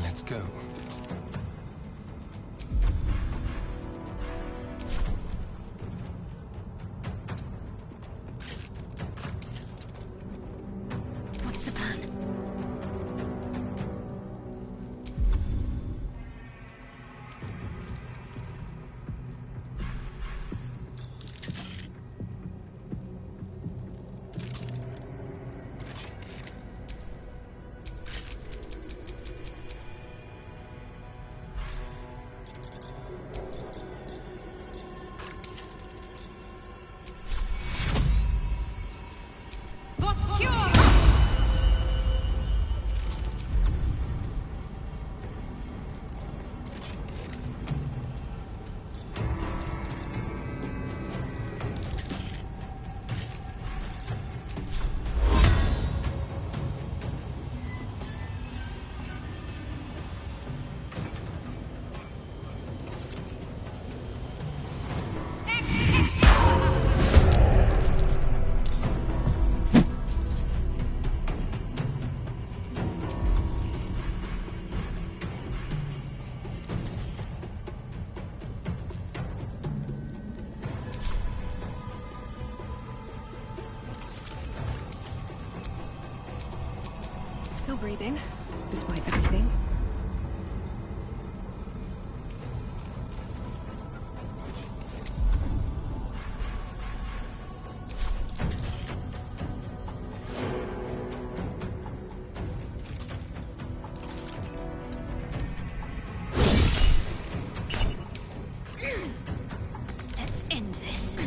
Let's go. What's the plan? Still breathing, despite everything. Let's end this.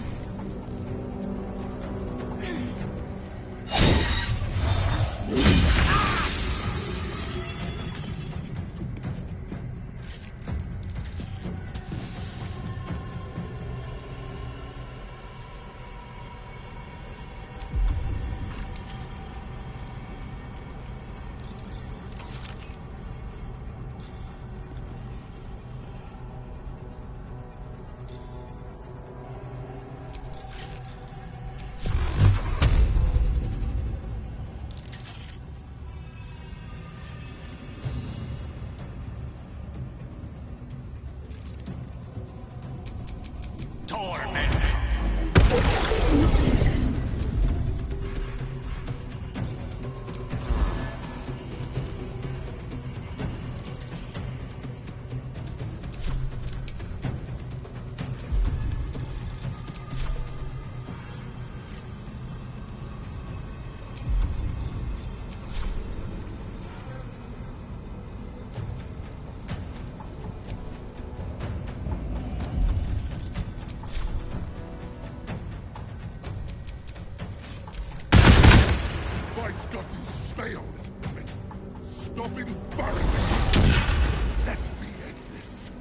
bride's gotten stale, damn it. Stop embarrassing me. Let me end this.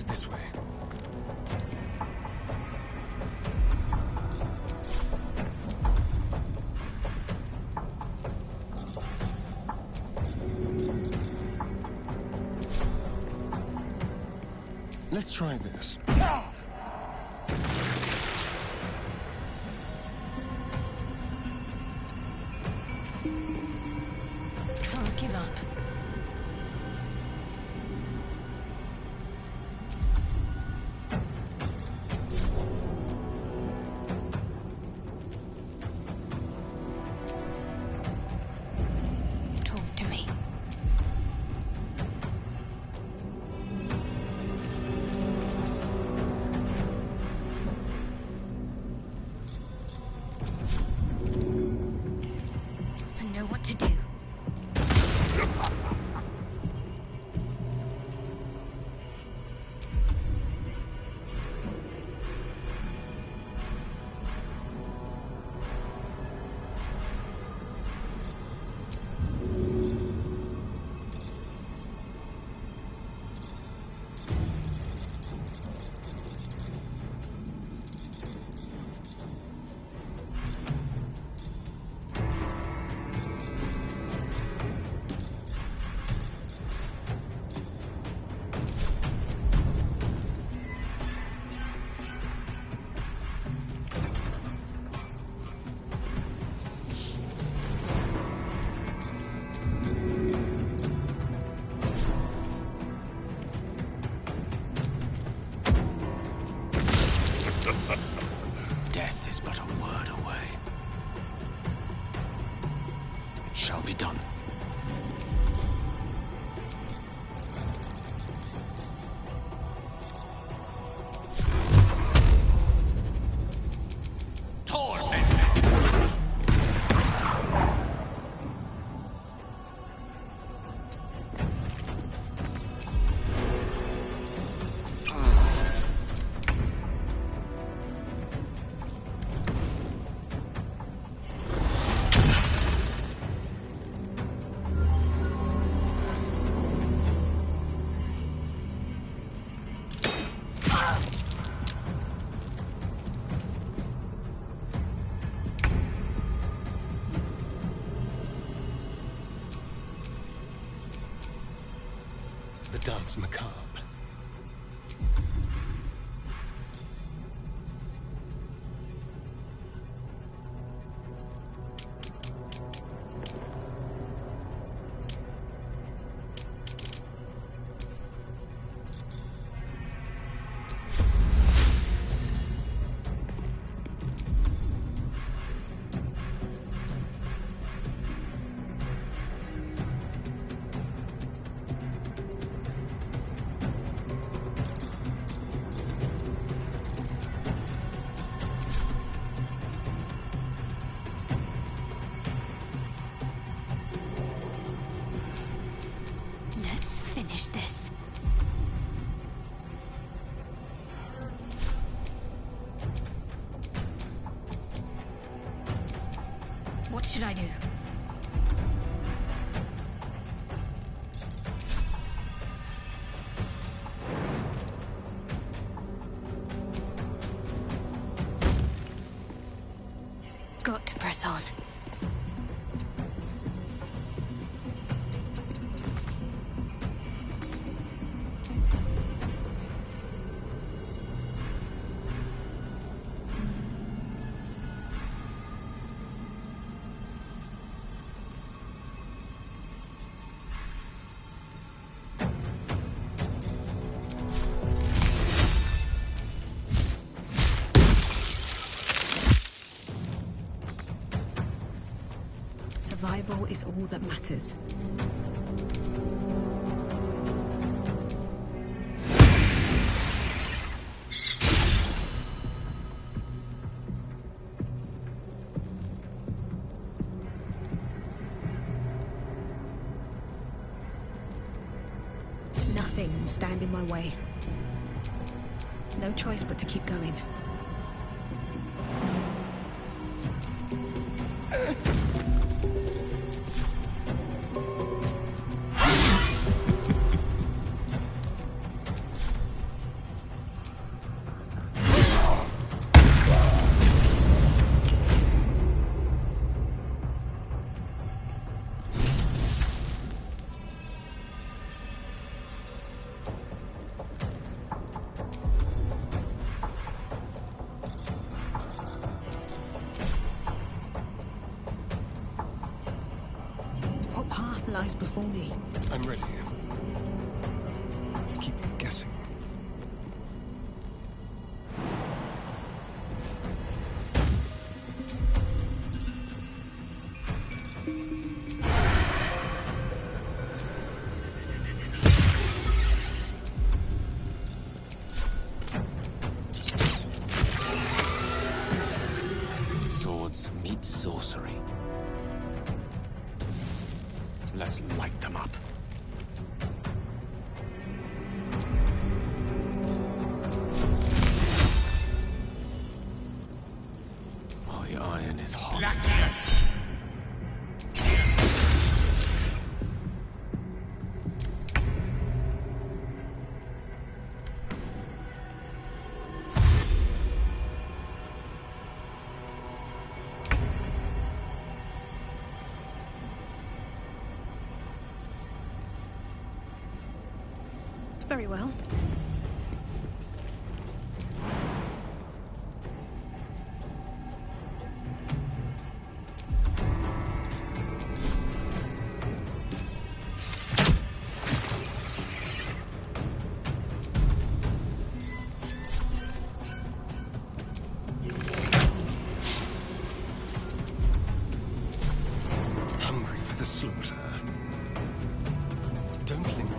This way. Let's try this. Can't give up. Talk to me. I know what to do. Death is but a word away. It shall be done. The dance macabre. should I do? Got to press on. Survival is all that matters. Nothing will stand in my way. No choice but to keep going. Lies before me. I'm ready. Keep them guessing. Swords meet sorcery. Let's light them up. Oh, the iron is hot. Very well. Hungry for the slaughter. Don't linger.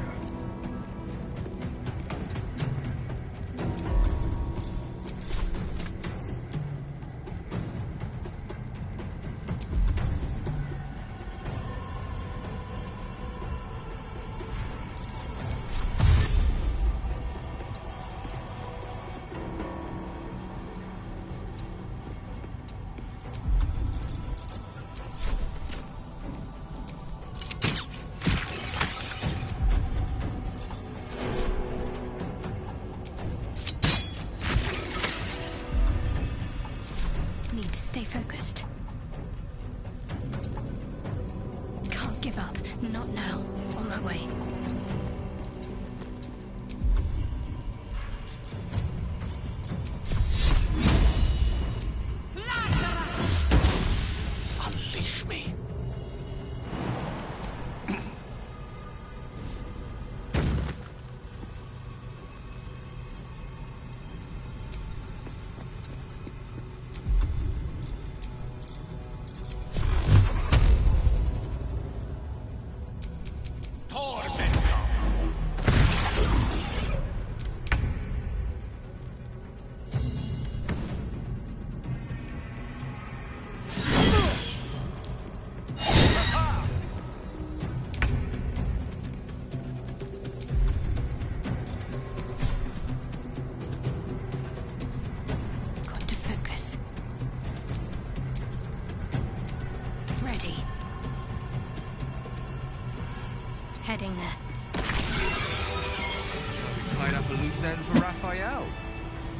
heading there. We tied up a loose end for Raphael.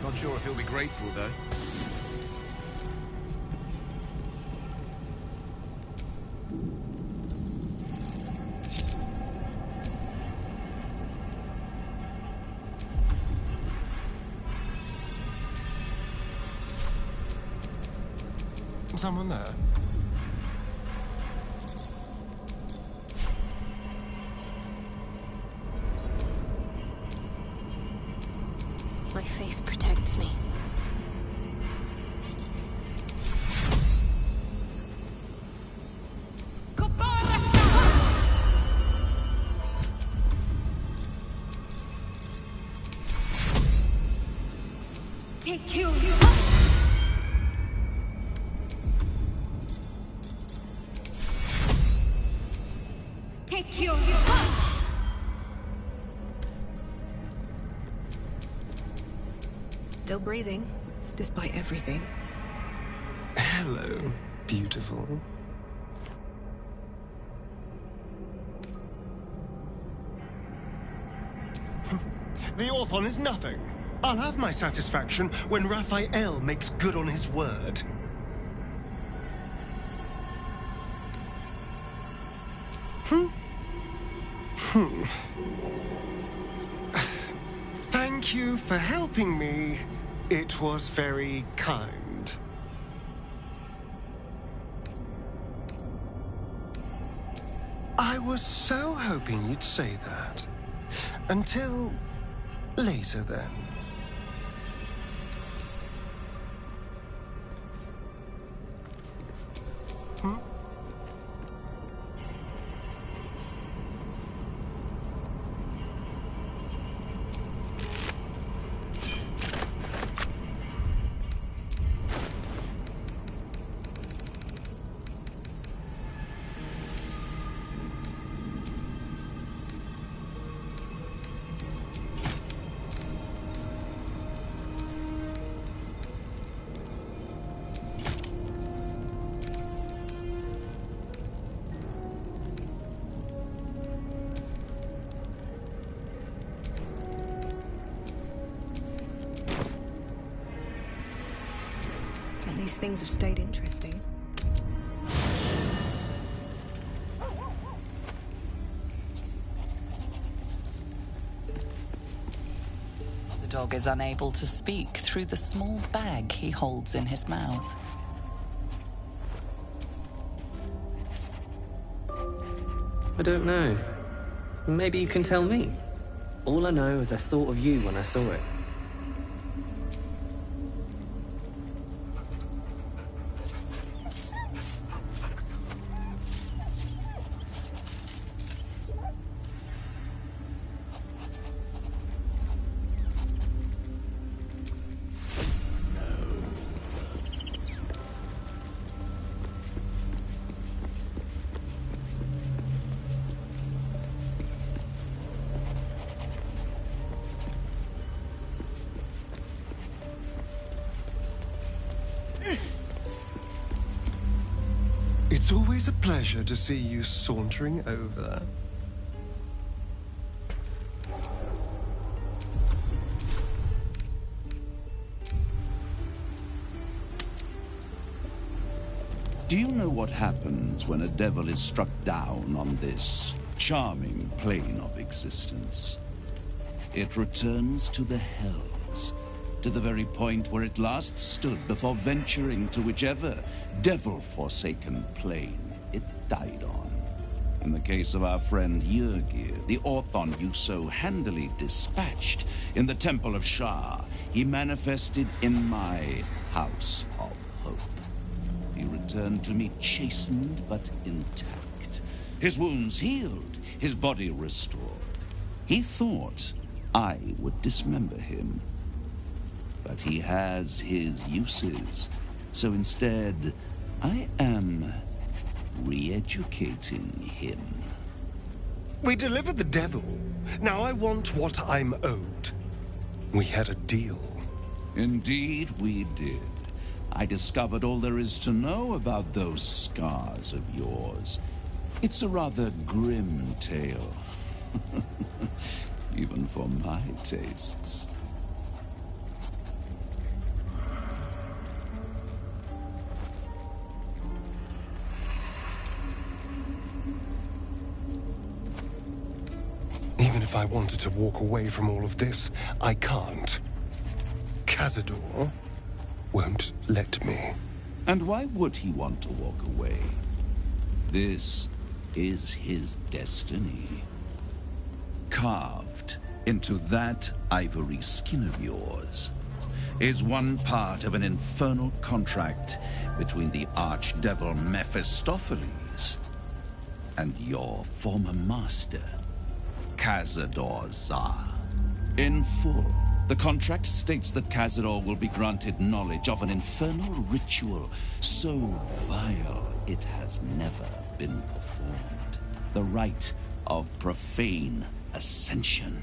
Not sure if he'll be grateful, though. Someone there? My faith protects me. Take you. Take you. Still breathing, despite everything. Hello, beautiful. The Orthon is nothing. I'll have my satisfaction when Raphael makes good on his word. Thank you for helping me. It was very kind. I was so hoping you'd say that. Until later, then. At least things have stayed interesting. The dog is unable to speak through the small bag he holds in his mouth. I don't know. Maybe you can tell me. All I know is I thought of you when I saw it. It's always a pleasure to see you sauntering over. Do you know what happens when a devil is struck down on this charming plane of existence? It returns to the hells, to the very point where it last stood before venturing to whichever devil-forsaken plane it died on. In the case of our friend Yrgir, the Orthon you so handily dispatched in the Temple of Shah, he manifested in my House of Hope. He returned to me chastened but intact, his wounds healed, his body restored. He thought I would dismember him. But he has his uses, so instead, I am re-educating him. We delivered the devil. Now I want what I'm owed. We had a deal. Indeed, we did. I discovered all there is to know about those scars of yours. It's a rather grim tale. Even for my tastes. Even if I wanted to walk away from all of this, I can't. Cazador won't let me. And why would he want to walk away? This is his destiny. Carved into that ivory skin of yours is one part of an infernal contract between the archdevil Mephistopheles and your former master, Cazador Zar. In full, the contract states that Cazador will be granted knowledge of an infernal ritual so vile it has never been performed. The rite of profane ascension.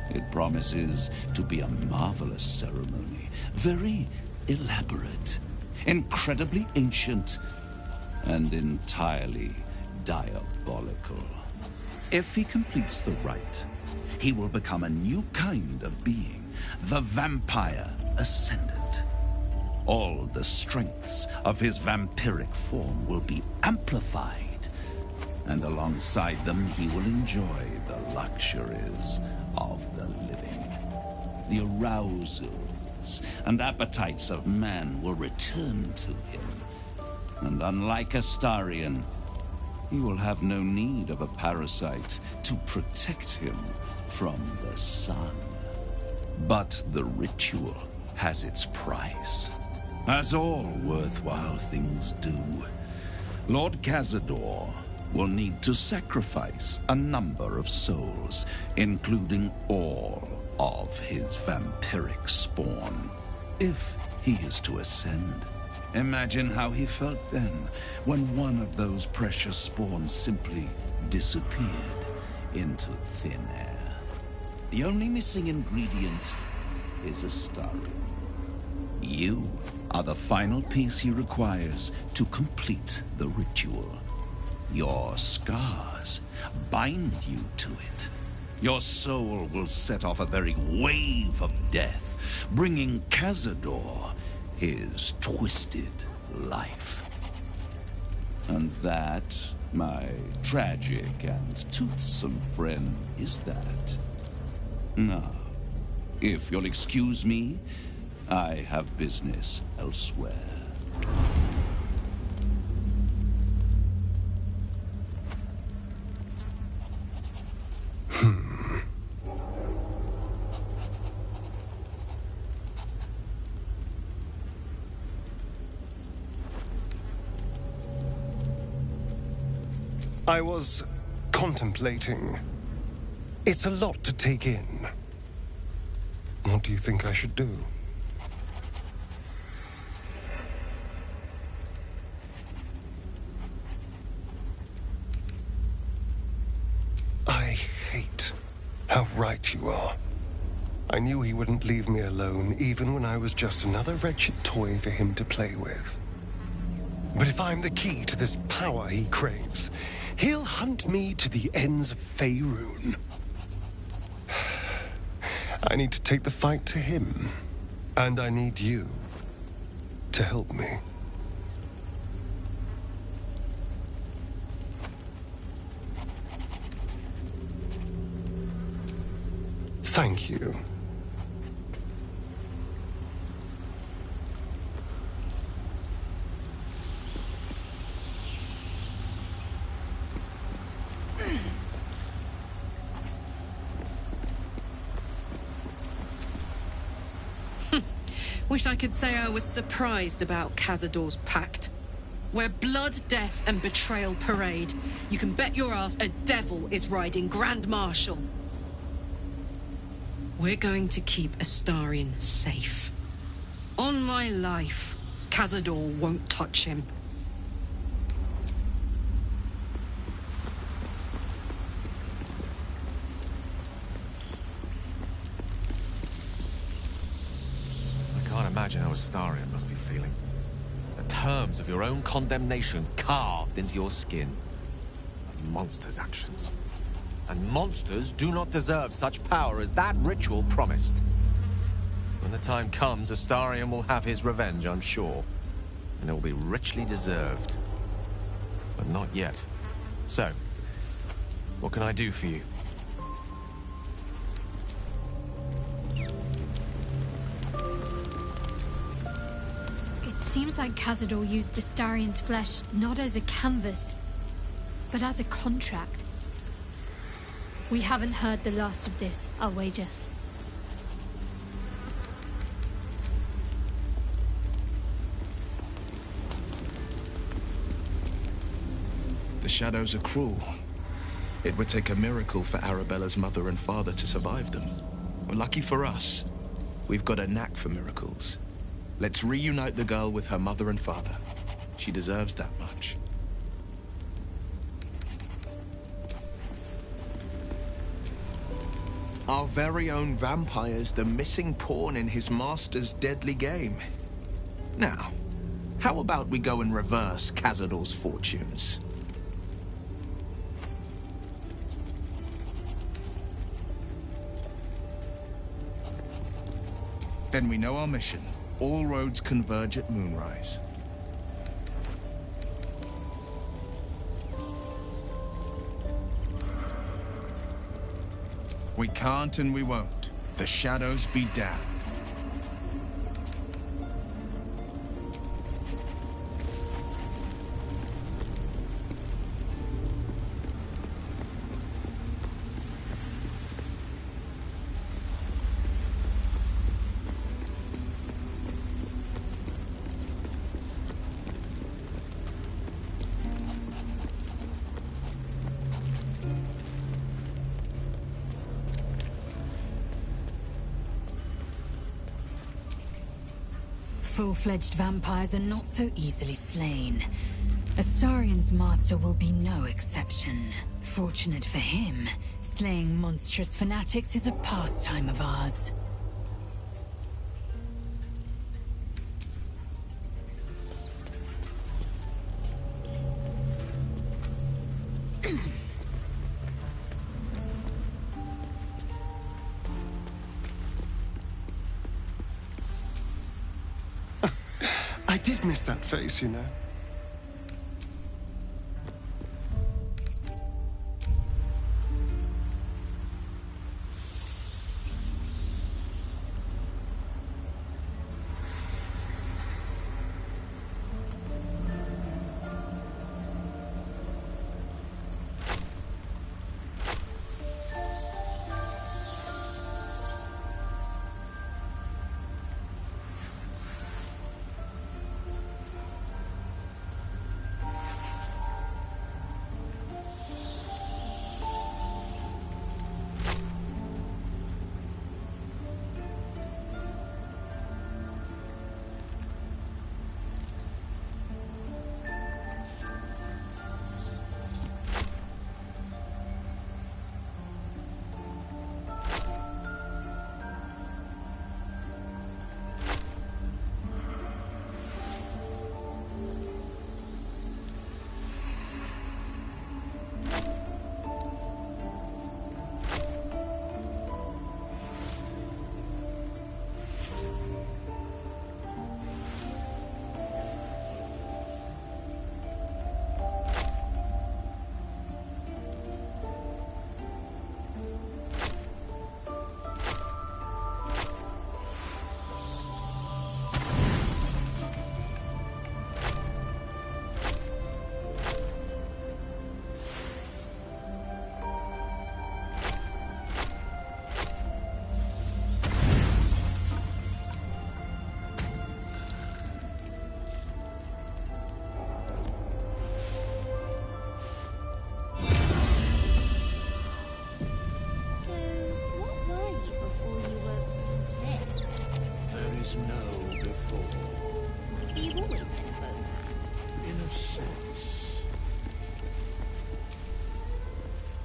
It promises to be a marvelous ceremony, very elaborate, incredibly ancient, and entirely diabolical. If he completes the rite, he will become a new kind of being, the Vampire Ascendant. All the strengths of his vampiric form will be amplified, and alongside them he will enjoy the luxuries of the living. The arousals and appetites of man will return to him, and unlike Astarion, he will have no need of a parasite to protect him from the sun. But the ritual has its price, as all worthwhile things do. Lord Cazador will need to sacrifice a number of souls, including all of his vampiric spawn, if he is to ascend. Imagine how he felt then, when one of those precious spawns simply disappeared into thin air. The only missing ingredient is Astarion. You are the final piece he requires to complete the ritual. Your scars bind you to it. Your soul will set off a very wave of death, bringing Cazador his twisted life. And that, my tragic and toothsome friend, is that. Now, if you'll excuse me, I have business elsewhere. I was contemplating. It's a lot to take in. What do you think I should do? I hate how right you are. I knew he wouldn't leave me alone, even when I was just another wretched toy for him to play with. But if I'm the key to this power he craves, he'll hunt me to the ends of Faerun. I need to take the fight to him, and I need you to help me. Thank you. Wish I could say I was surprised about Cazador's pact. Where blood, death, and betrayal parade, you can bet your ass a devil is riding Grand Marshal. We're going to keep Astarion safe. On my life, Cazador won't touch him. Imagine how Astarion must be feeling. The terms of your own condemnation carved into your skin. A monster's actions. and monsters do not deserve such power as that ritual promised. When the time comes, Astarion will have his revenge, I'm sure. And it will be richly deserved. But not yet. So, what can I do for you? It seems like Cazador used Astarion's flesh not as a canvas, but as a contract. We haven't heard the last of this, I'll wager. The shadows are cruel. It would take a miracle for Arabella's mother and father to survive them. Lucky for us, we've got a knack for miracles. Let's reunite the girl with her mother and father. She deserves that much. Our very own vampire's the missing pawn in his master's deadly game. Now, how about we go and reverse Cazador's fortunes? Then we know our mission. All roads converge at moonrise. We can't and we won't. The shadows be damned. Full-fledged vampires are not so easily slain. Astarion's master will be no exception. Fortunate for him, slaying monstrous fanatics is a pastime of ours. I did miss that face, you know.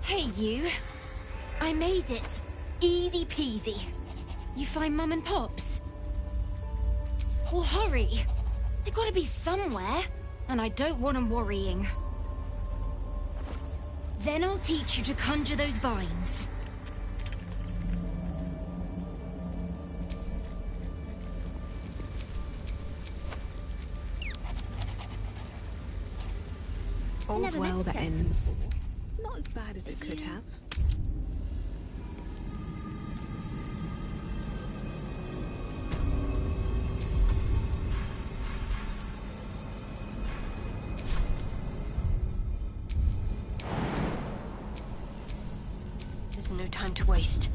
Hey, you. I made it. Easy peasy. You find Mum and Pops? Well, hurry. They gotta be somewhere, and I don't want them worrying. Then I'll teach you to conjure those vines. All's well that ends. Not as bad as it could have. There's no time to waste.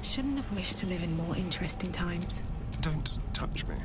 Shouldn't have wished to live in more interesting times. Don't touch me.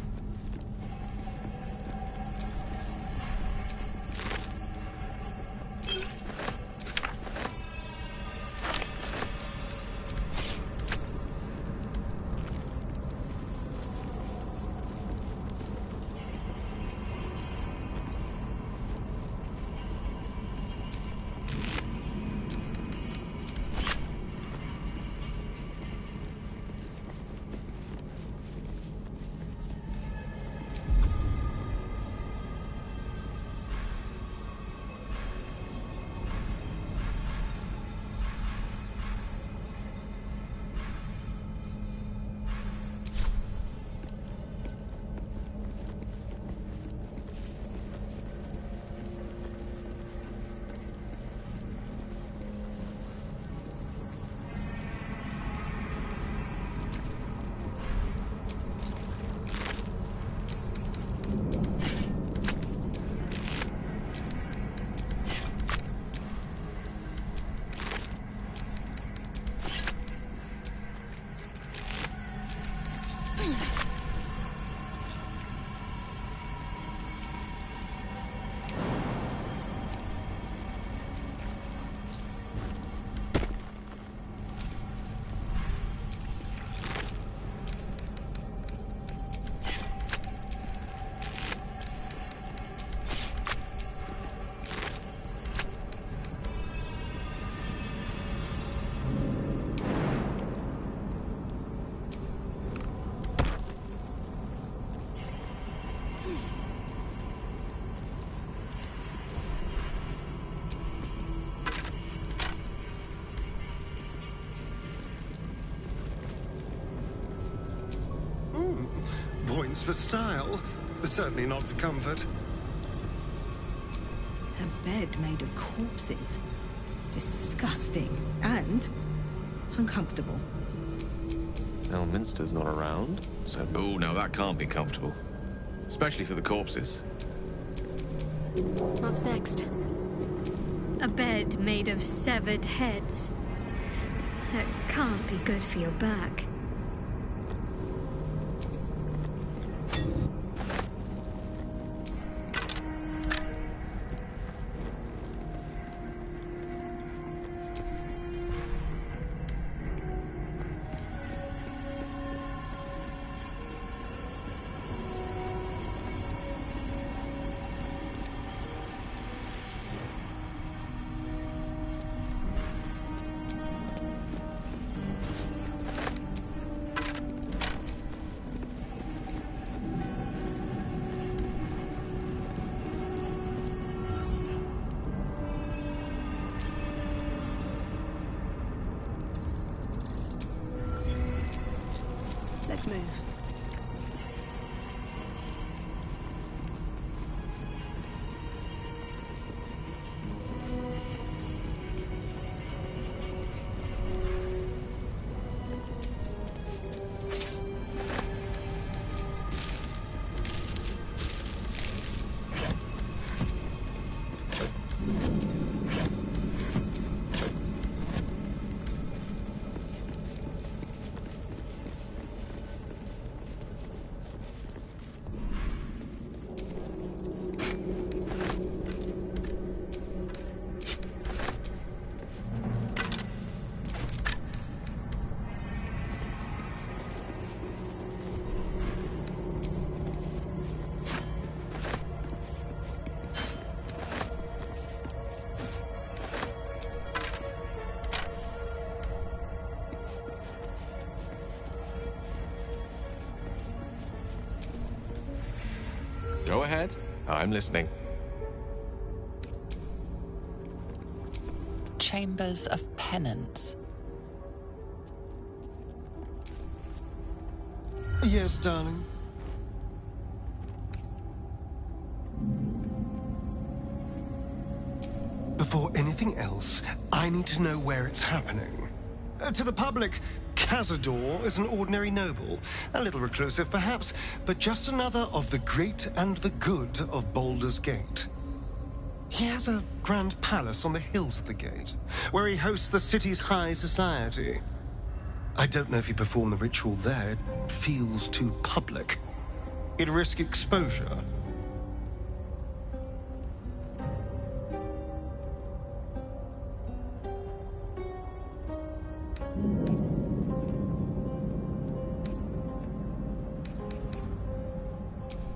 Points for style, but certainly not for comfort. A bed made of corpses. Disgusting and uncomfortable. Elminster's not around, so... Oh, now that can't be comfortable. Especially for the corpses. What's next? A bed made of severed heads. That can't be good for your back. Let's move. Go ahead. I'm listening. Chambers of Penance. Yes, darling. Before anything else, I need to know where it's happening. To the public, Cazador is an ordinary noble. A little reclusive, perhaps, but just another of the great and the good of Baldur's Gate. He has a grand palace on the hills of the gate, where he hosts the city's high society. I don't know if he performed the ritual there. It feels too public. He'd risk exposure.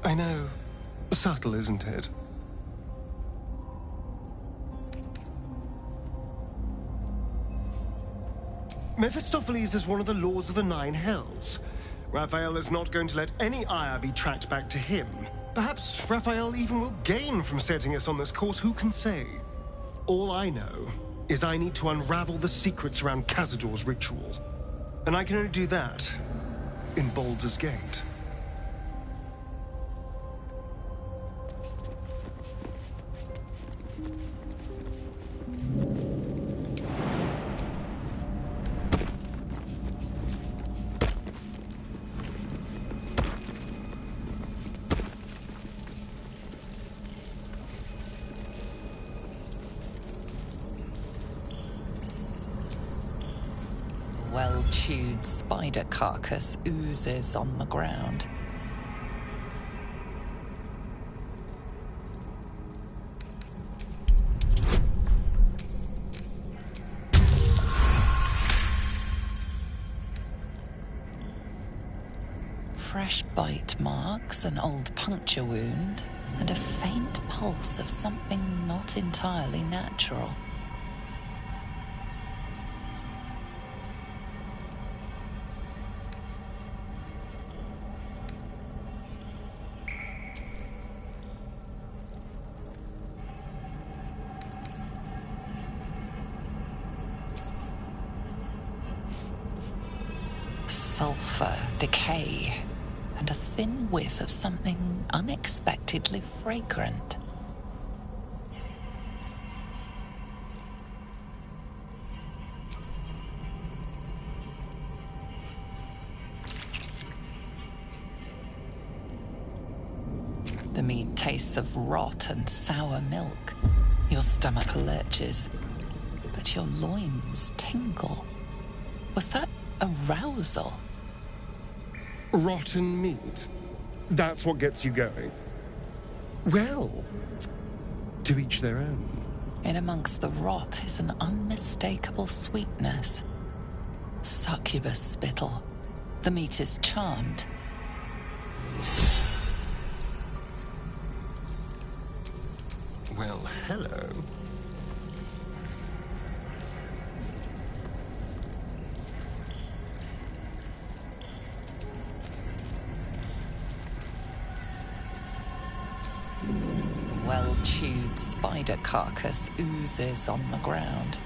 I know. Subtle, isn't it? Mephistopheles is one of the lords of the Nine Hells. Raphael is not going to let any ire be tracked back to him. Perhaps Raphael even will gain from setting us on this course, who can say? All I know is I need to unravel the secrets around Cazador's ritual. And I can only do that in Baldur's Gate. Well-chewed spider carcass oozes on the ground. Fresh bite marks, an old puncture wound, and a faint pulse of something not entirely natural. Sulfur, decay, and a thin whiff of something unexpectedly fragrant. The meat tastes of rot and sour milk. Your stomach lurches, but your loins tingle. Was that arousal? Rotten meat. That's what gets you going. Well, to each their own. In amongst the rot is an unmistakable sweetness. Succubus spittle. The meat is charmed. Well, hello. Well-chewed spider carcass oozes on the ground.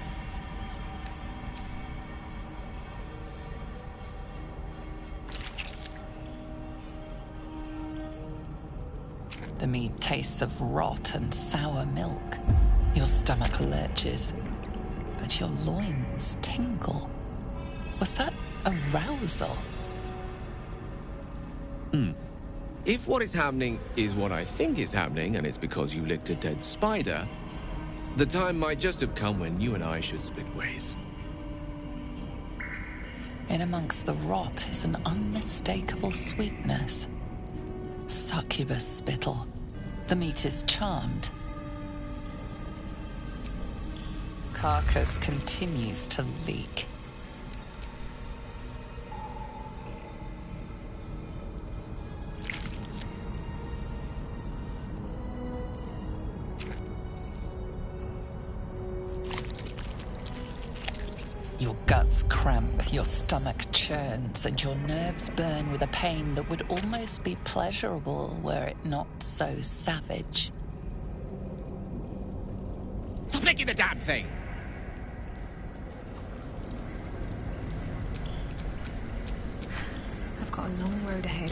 The meat tastes of rot and sour milk. Your stomach lurches, but your loins tingle. Was that arousal? If what is happening is what I think is happening, and it's because you licked a dead spider, the time might just have come when you and I should split ways. In amongst the rot is an unmistakable sweetness. Succubus spittle. The meat is charmed. Carcass continues to leak. Your guts cramp, your stomach churns, and your nerves burn with a pain that would almost be pleasurable were it not so savage. Stop licking the damn thing! I've got a long road ahead.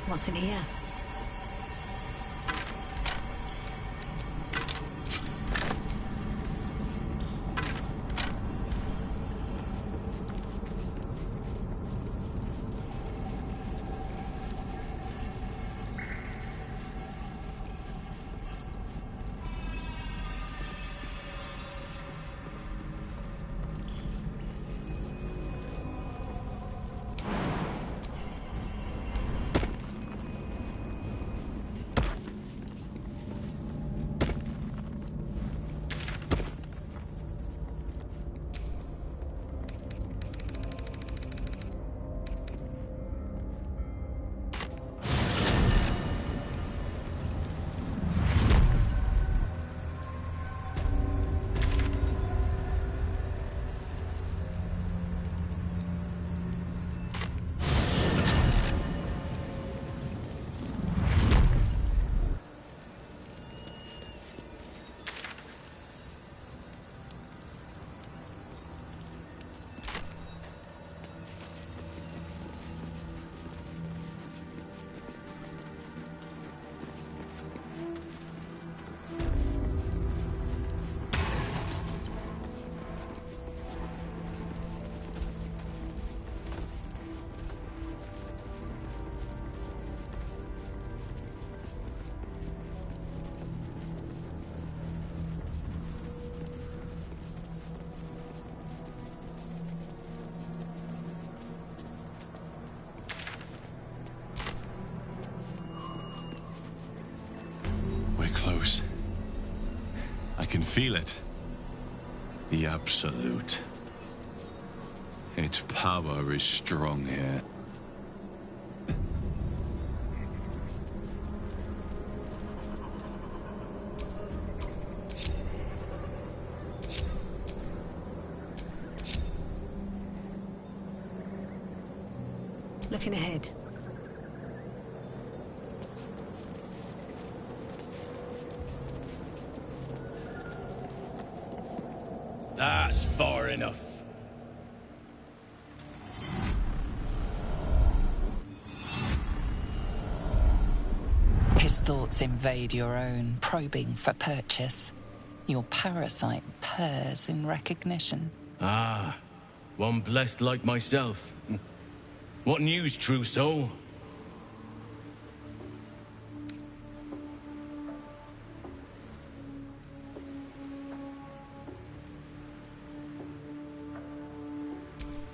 What's in here? Close. I can feel it. The Absolute. Its power is strong here. Looking ahead. That's far enough. His thoughts invade your own, probing for purchase. Your parasite purrs in recognition. Ah, one blessed like myself. What news, true soul?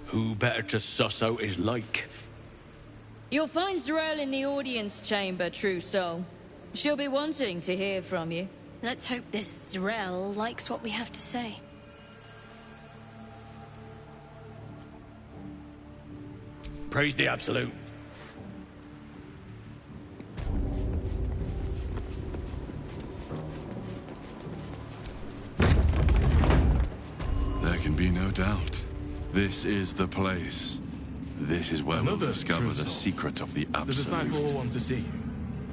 Who better to suss out his like? You'll find Drell in the audience chamber, true soul. She'll be wanting to hear from you. Let's hope this Zrel likes what we have to say. Praise the Absolute. There can be no doubt. This is the place. This is where we'll discover the secret of the The Absolute. disciple will want to see you.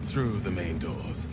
Through the main doors.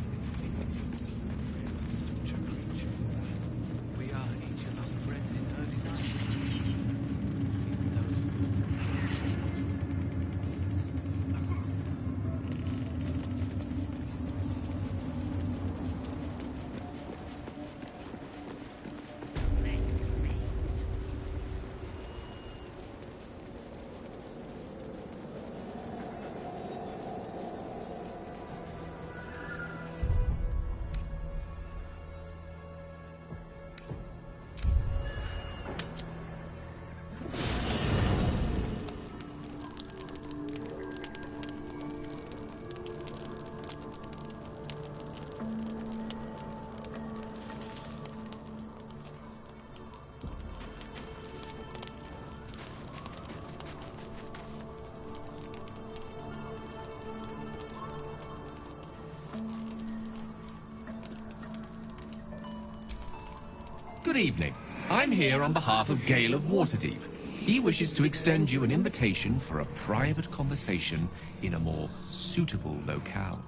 Good evening. I'm here on behalf of Gale of Waterdeep. He wishes to extend you an invitation for a private conversation in a more suitable locale.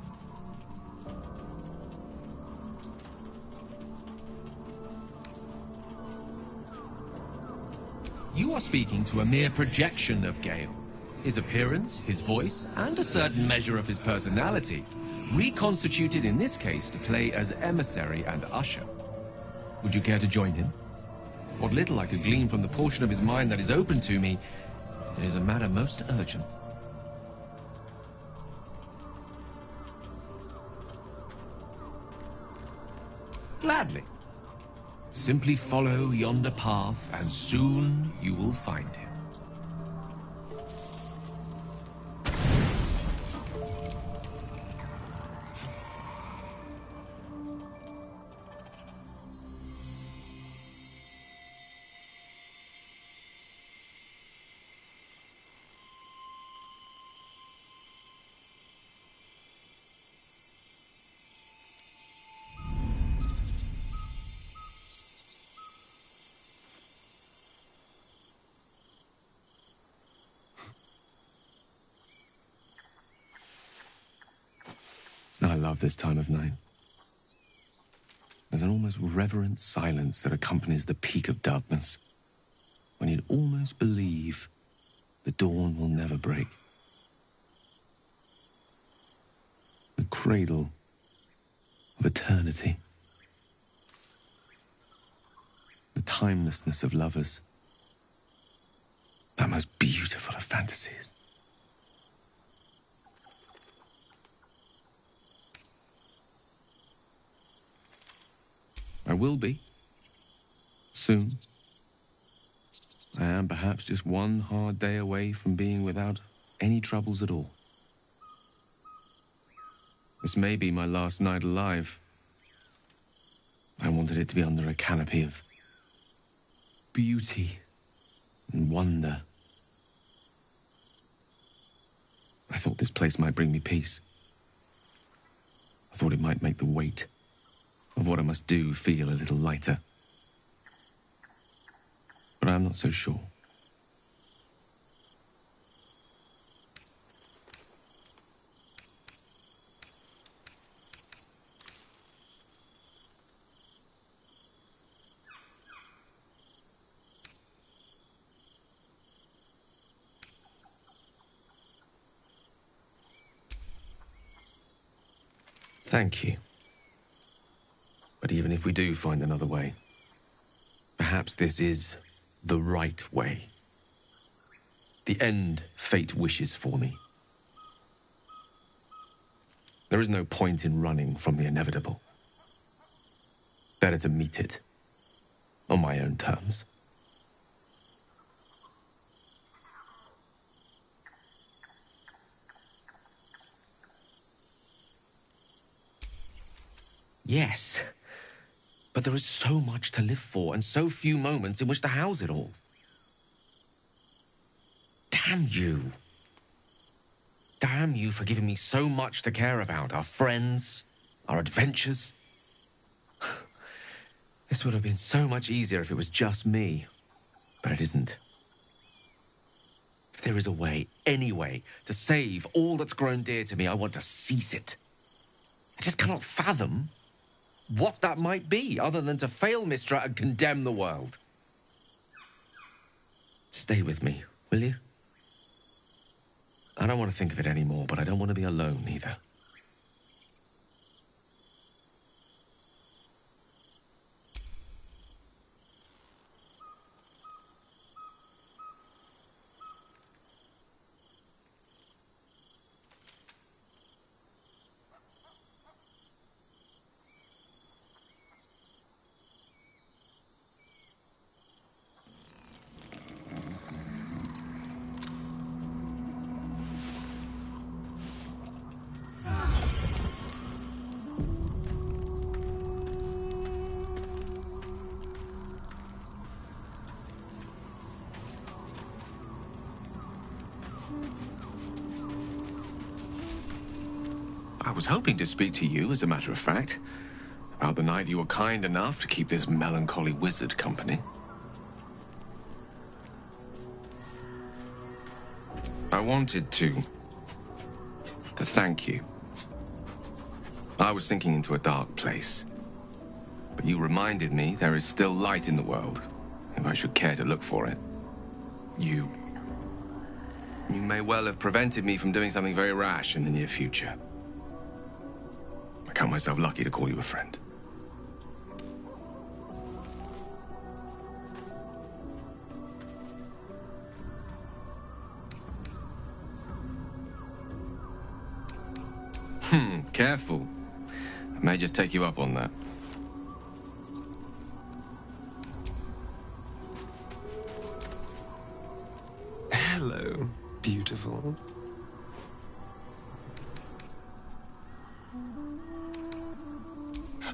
You are speaking to a mere projection of Gale. His appearance, his voice, and a certain measure of his personality, reconstituted in this case to play as emissary and usher. Would you care to join him? What little I could glean from the portion of his mind that is open to me, it is a matter most urgent. Gladly. Simply follow yonder path, and soon you will find him. I love this time of night. There's an almost reverent silence that accompanies the peak of darkness, when you'd almost believe the dawn will never break. The cradle of eternity. The timelessness of lovers. That most beautiful of fantasies. I will be. Soon. I am perhaps just one hard day away from being without any troubles at all. This may be my last night alive. I wanted it to be under a canopy of beauty and wonder. I thought this place might bring me peace. I thought it might make the weight of what I must do feel a little lighter. But I'm not so sure. Thank you. But even if we do find another way, perhaps this is the right way. The end fate wishes for me. There is no point in running from the inevitable. Better to meet it on my own terms. Yes, But there is so much to live for, and so few moments in which to house it all. Damn you. Damn you for giving me so much to care about. Our friends, our adventures. This would have been so much easier if it was just me. But it isn't. If there is a way, any way, to save all that's grown dear to me, I want to seize it. I just cannot fathom what that might be, other than to fail Mystra and condemn the world. Stay with me, will you? I don't want to think of it anymore, but I don't want to be alone either. I was hoping to speak to you, as a matter of fact, about the night you were kind enough to keep this melancholy wizard company. I wanted to thank you. I was sinking into a dark place, but you reminded me there is still light in the world, if I should care to look for it. You may well have prevented me from doing something very rash in the near future. I count myself lucky to call you a friend. Careful. I may just take you up on that. Hello, beautiful.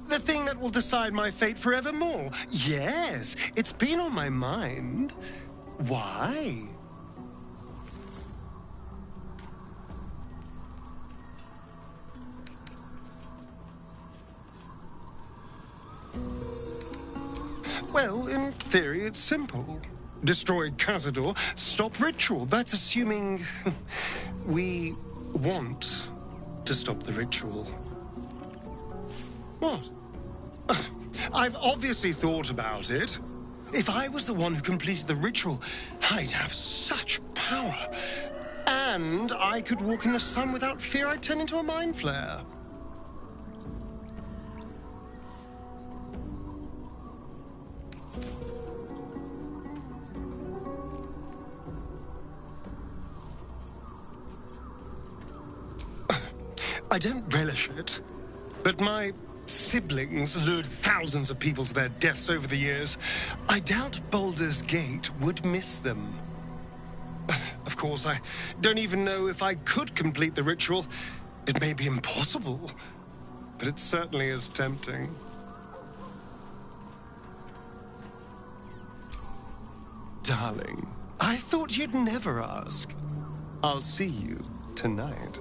The thing that will decide my fate forevermore. Yes, it's been on my mind. Why? Well, in theory, it's simple. Destroy Cazador, stop ritual. That's assuming we want to stop the ritual. What? I've obviously thought about it. If I was the one who completed the ritual, I'd have such power. And I could walk in the sun without fear I'd turn into a mind flare. I don't relish it, but my siblings lured thousands of people to their deaths over the years. I doubt Baldur's Gate would miss them. Of course, I don't even know if I could complete the ritual. It may be impossible, but it certainly is tempting. Darling, I thought you'd never ask. I'll see you tonight.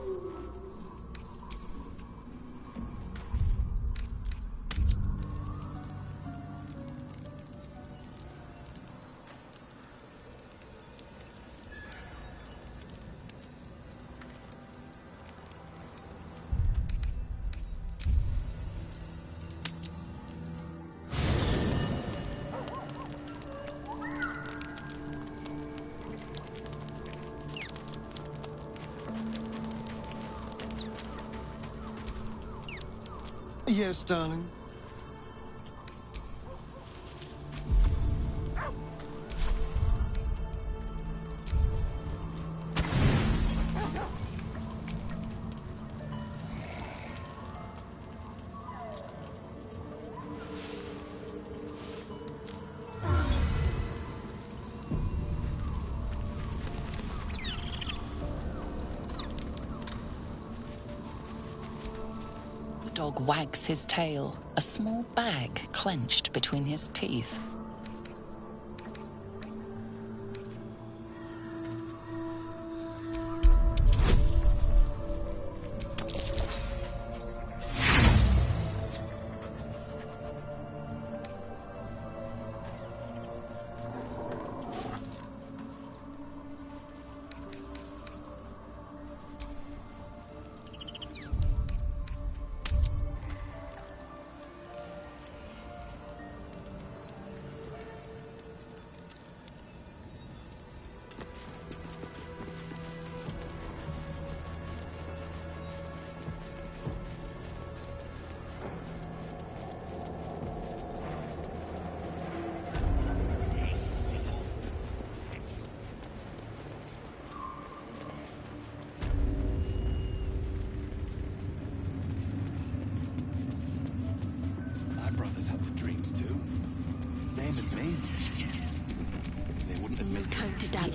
Yes, darling. dog wags his tail, a small bag clenched between his teeth.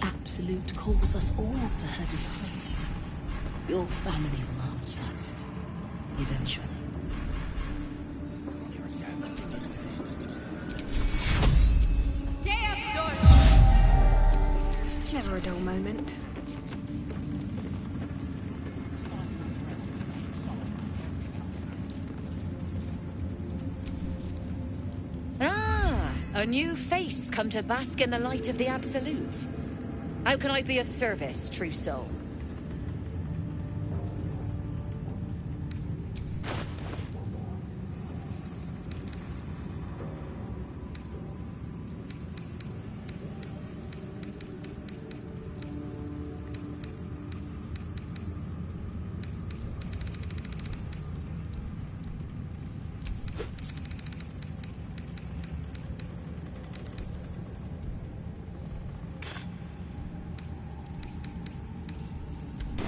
Absolute calls us all to her design. Your family will answer. Eventually. Never a dull moment. A new face come to bask in the light of the Absolute. How can I be of service, true soul?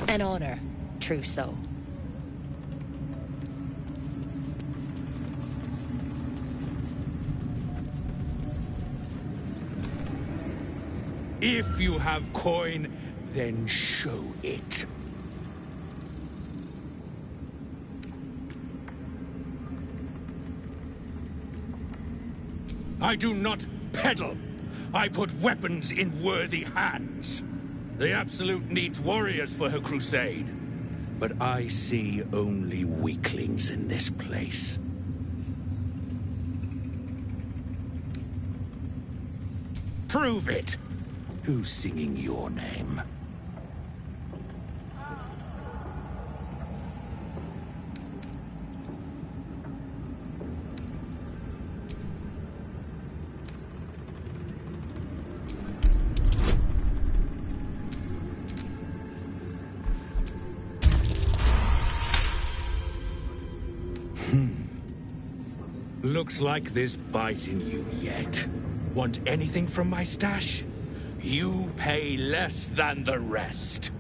An honor, true soul. If you have coin, then show it. I do not peddle. I put weapons in worthy hands. The Absolute needs warriors for her crusade. But I see only weaklings in this place. Prove it! Who's singing your name? Looks like there's bite in you yet. Want anything from my stash? You pay less than the rest.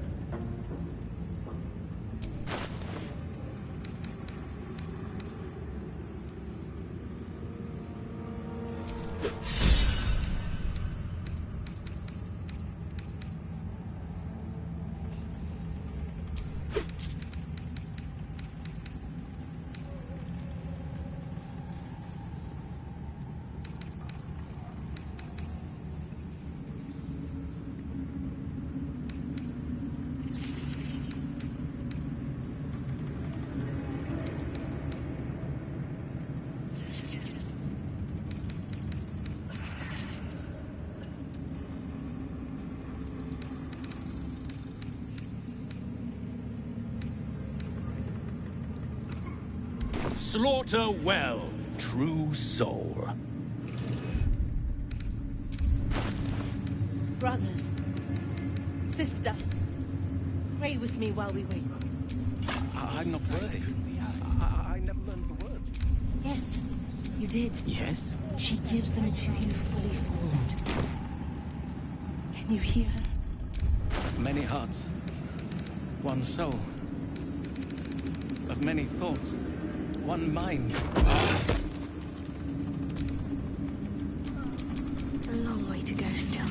Slaughter well, true soul. Brothers, sister, pray with me while we wait. I'm not worthy. I never learned the word. Yes, you did. Yes? She gives them to you fully formed. Can you hear her? Many hearts, one soul. Of many thoughts, one mind. A long way to go still.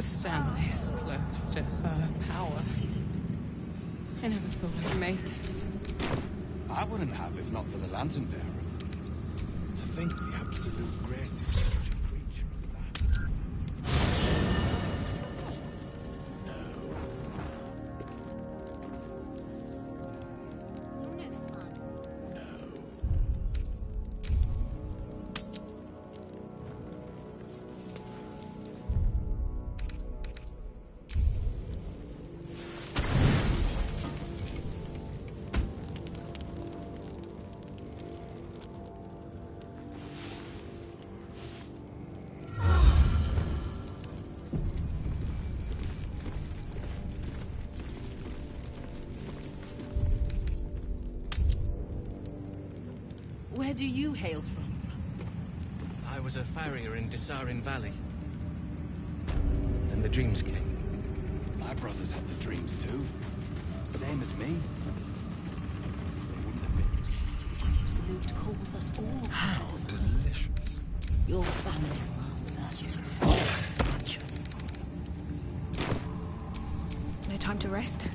To stand this close to her power. I never thought I'd make it. I wouldn't have if not for the lantern bearer. To think the absolute grace is such a creature as that. Where do you hail from? I was a farrier in Desarin Valley. Then the dreams came. My brothers had the dreams too. Same as me. Absolute calls us all. How delicious. Your family will answer. No time to rest.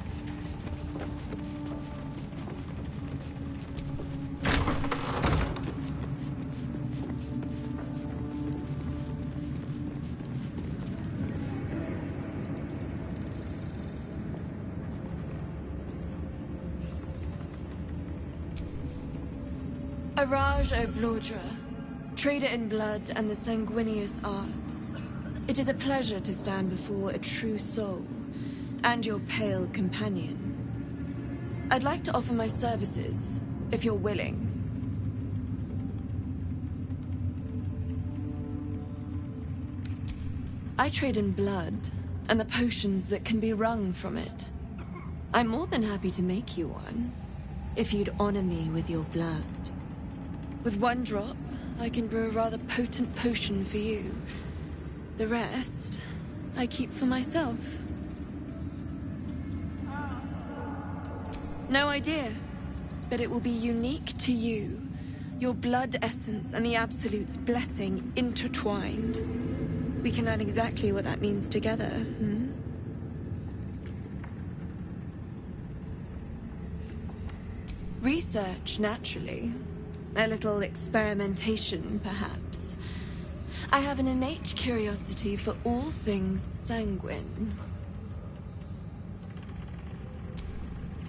Araj Oblodra, trader in blood and the sanguineous arts. It is a pleasure to stand before a true soul, and your pale companion. I'd like to offer my services, if you're willing. I trade in blood, and the potions that can be wrung from it. I'm more than happy to make you one, if you'd honor me with your blood. With one drop, I can brew a rather potent potion for you. The rest, I keep for myself. No idea, but it will be unique to you. Your blood essence and the Absolute's blessing intertwined. We can learn exactly what that means together, hmm? Research, naturally. A little experimentation, perhaps. I have an innate curiosity for all things sanguine.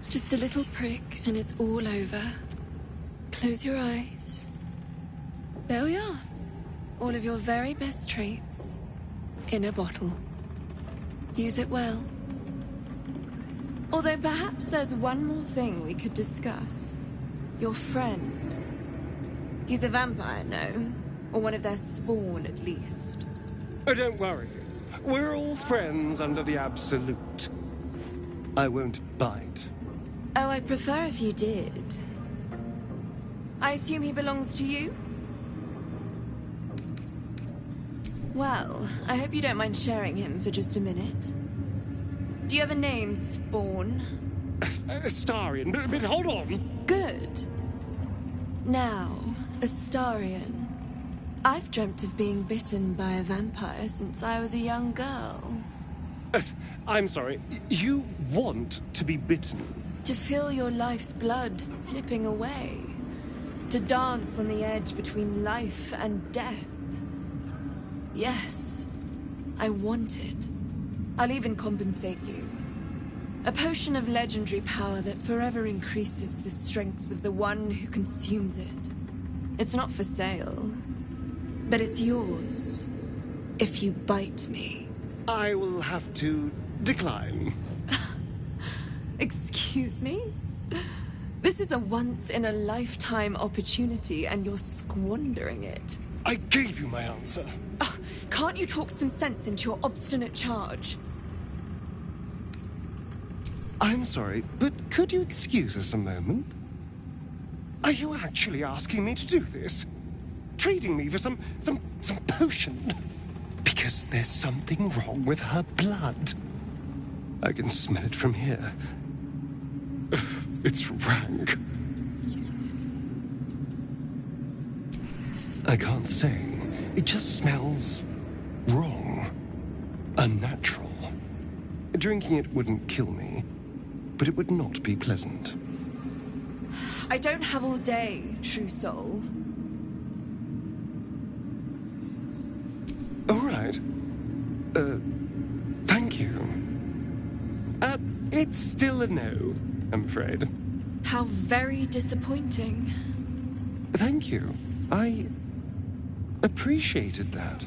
Just a little prick and it's all over. Close your eyes. There we are. All of your very best traits in a bottle. Use it well. Although perhaps there's one more thing we could discuss. Your friend. He's a vampire, no? Or one of their spawn, at least. Oh, don't worry. We're all friends under the Absolute. I won't bite. Oh, I'd prefer if you did. I assume he belongs to you? Well, I hope you don't mind sharing him for just a minute. Do you have a name, Spawn? Astarion, but hold on. Good. Now, Astarion. I've dreamt of being bitten by a vampire since I was a young girl. I'm sorry, you want to be bitten? To feel your life's blood slipping away. To dance on the edge between life and death. Yes, I want it. I'll even compensate you. A potion of legendary power that forever increases the strength of the one who consumes it. It's not for sale, but it's yours if you bite me. I will have to decline. Excuse me? This is a once-in-a-lifetime opportunity, and you're squandering it. I gave you my answer. Can't you talk some sense into your obstinate charge? I'm sorry, but could you excuse us a moment? Are you actually asking me to do this? Trading me for some potion? Because there's something wrong with her blood. I can smell it from here. It's rank. I can't say. It just smells wrong. unnatural. Drinking it wouldn't kill me, but it would not be pleasant. I don't have all day, true soul. All right. Thank you. It's still a no, I'm afraid. How very disappointing. Thank you. I appreciated that.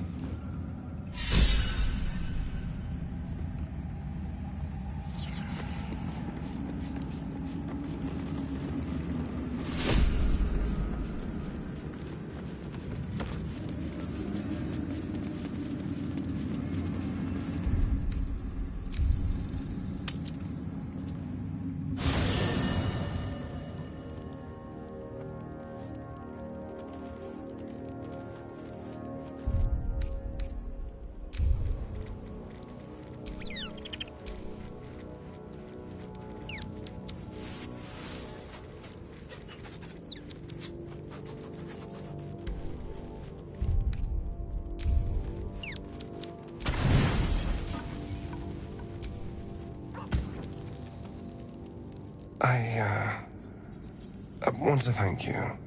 I want to thank you.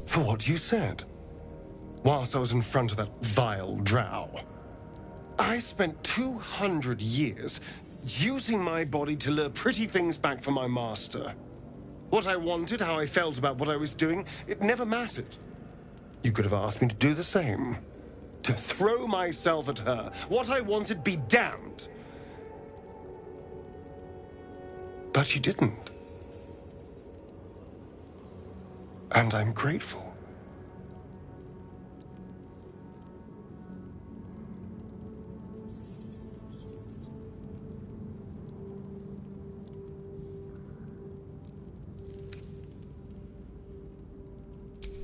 For what you said. Whilst I was in front of that vile drow. I spent 200 years using my body to lure pretty things back from my master. What I wanted, how I felt about what I was doing, it never mattered. You could have asked me to do the same. To throw myself at her. What I wanted be damned. But you didn't. And I'm grateful.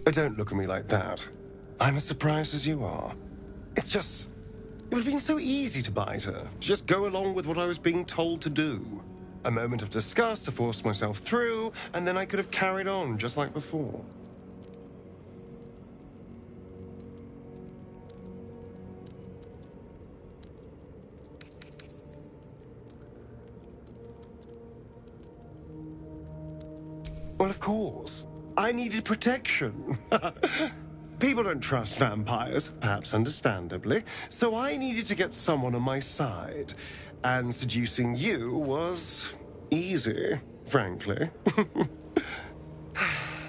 Don't look at me like that. I'm as surprised as you are. It's just... it would have been so easy to bite her. To just go along with what I was being told to do. A moment of disgust to force myself through, and then I could have carried on just like before. Well, of course. I needed protection. People don't trust vampires, perhaps understandably, so I needed to get someone on my side. And seducing you was easy, frankly.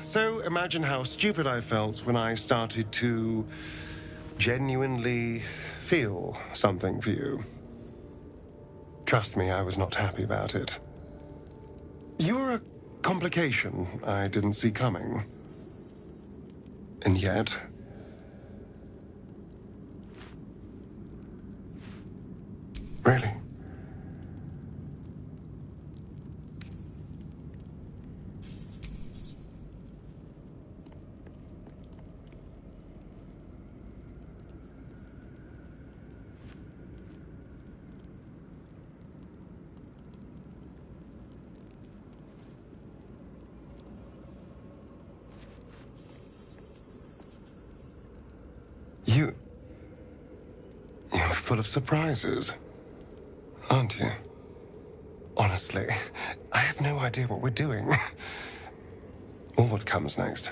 So imagine how stupid I felt when I started to genuinely feel something for you. Trust me, I was not happy about it. You were a complication I didn't see coming. And yet... really? You're full of surprises, aren't you? Honestly, I have no idea what we're doing. Or what comes next.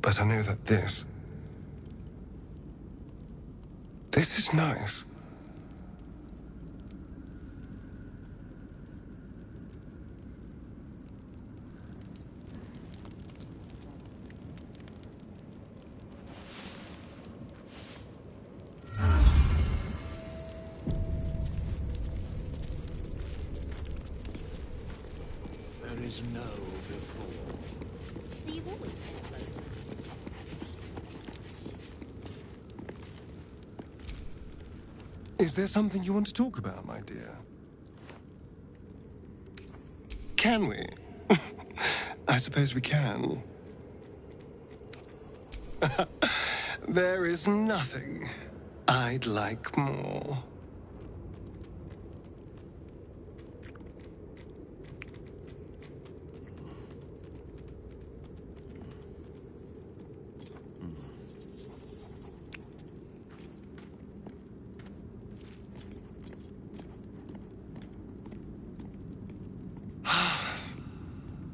But I know that this is nice. There is no before. So you've always been close. Is there something you want to talk about, my dear? Can we? I suppose we can. There is nothing I'd like more.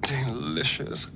Delicious.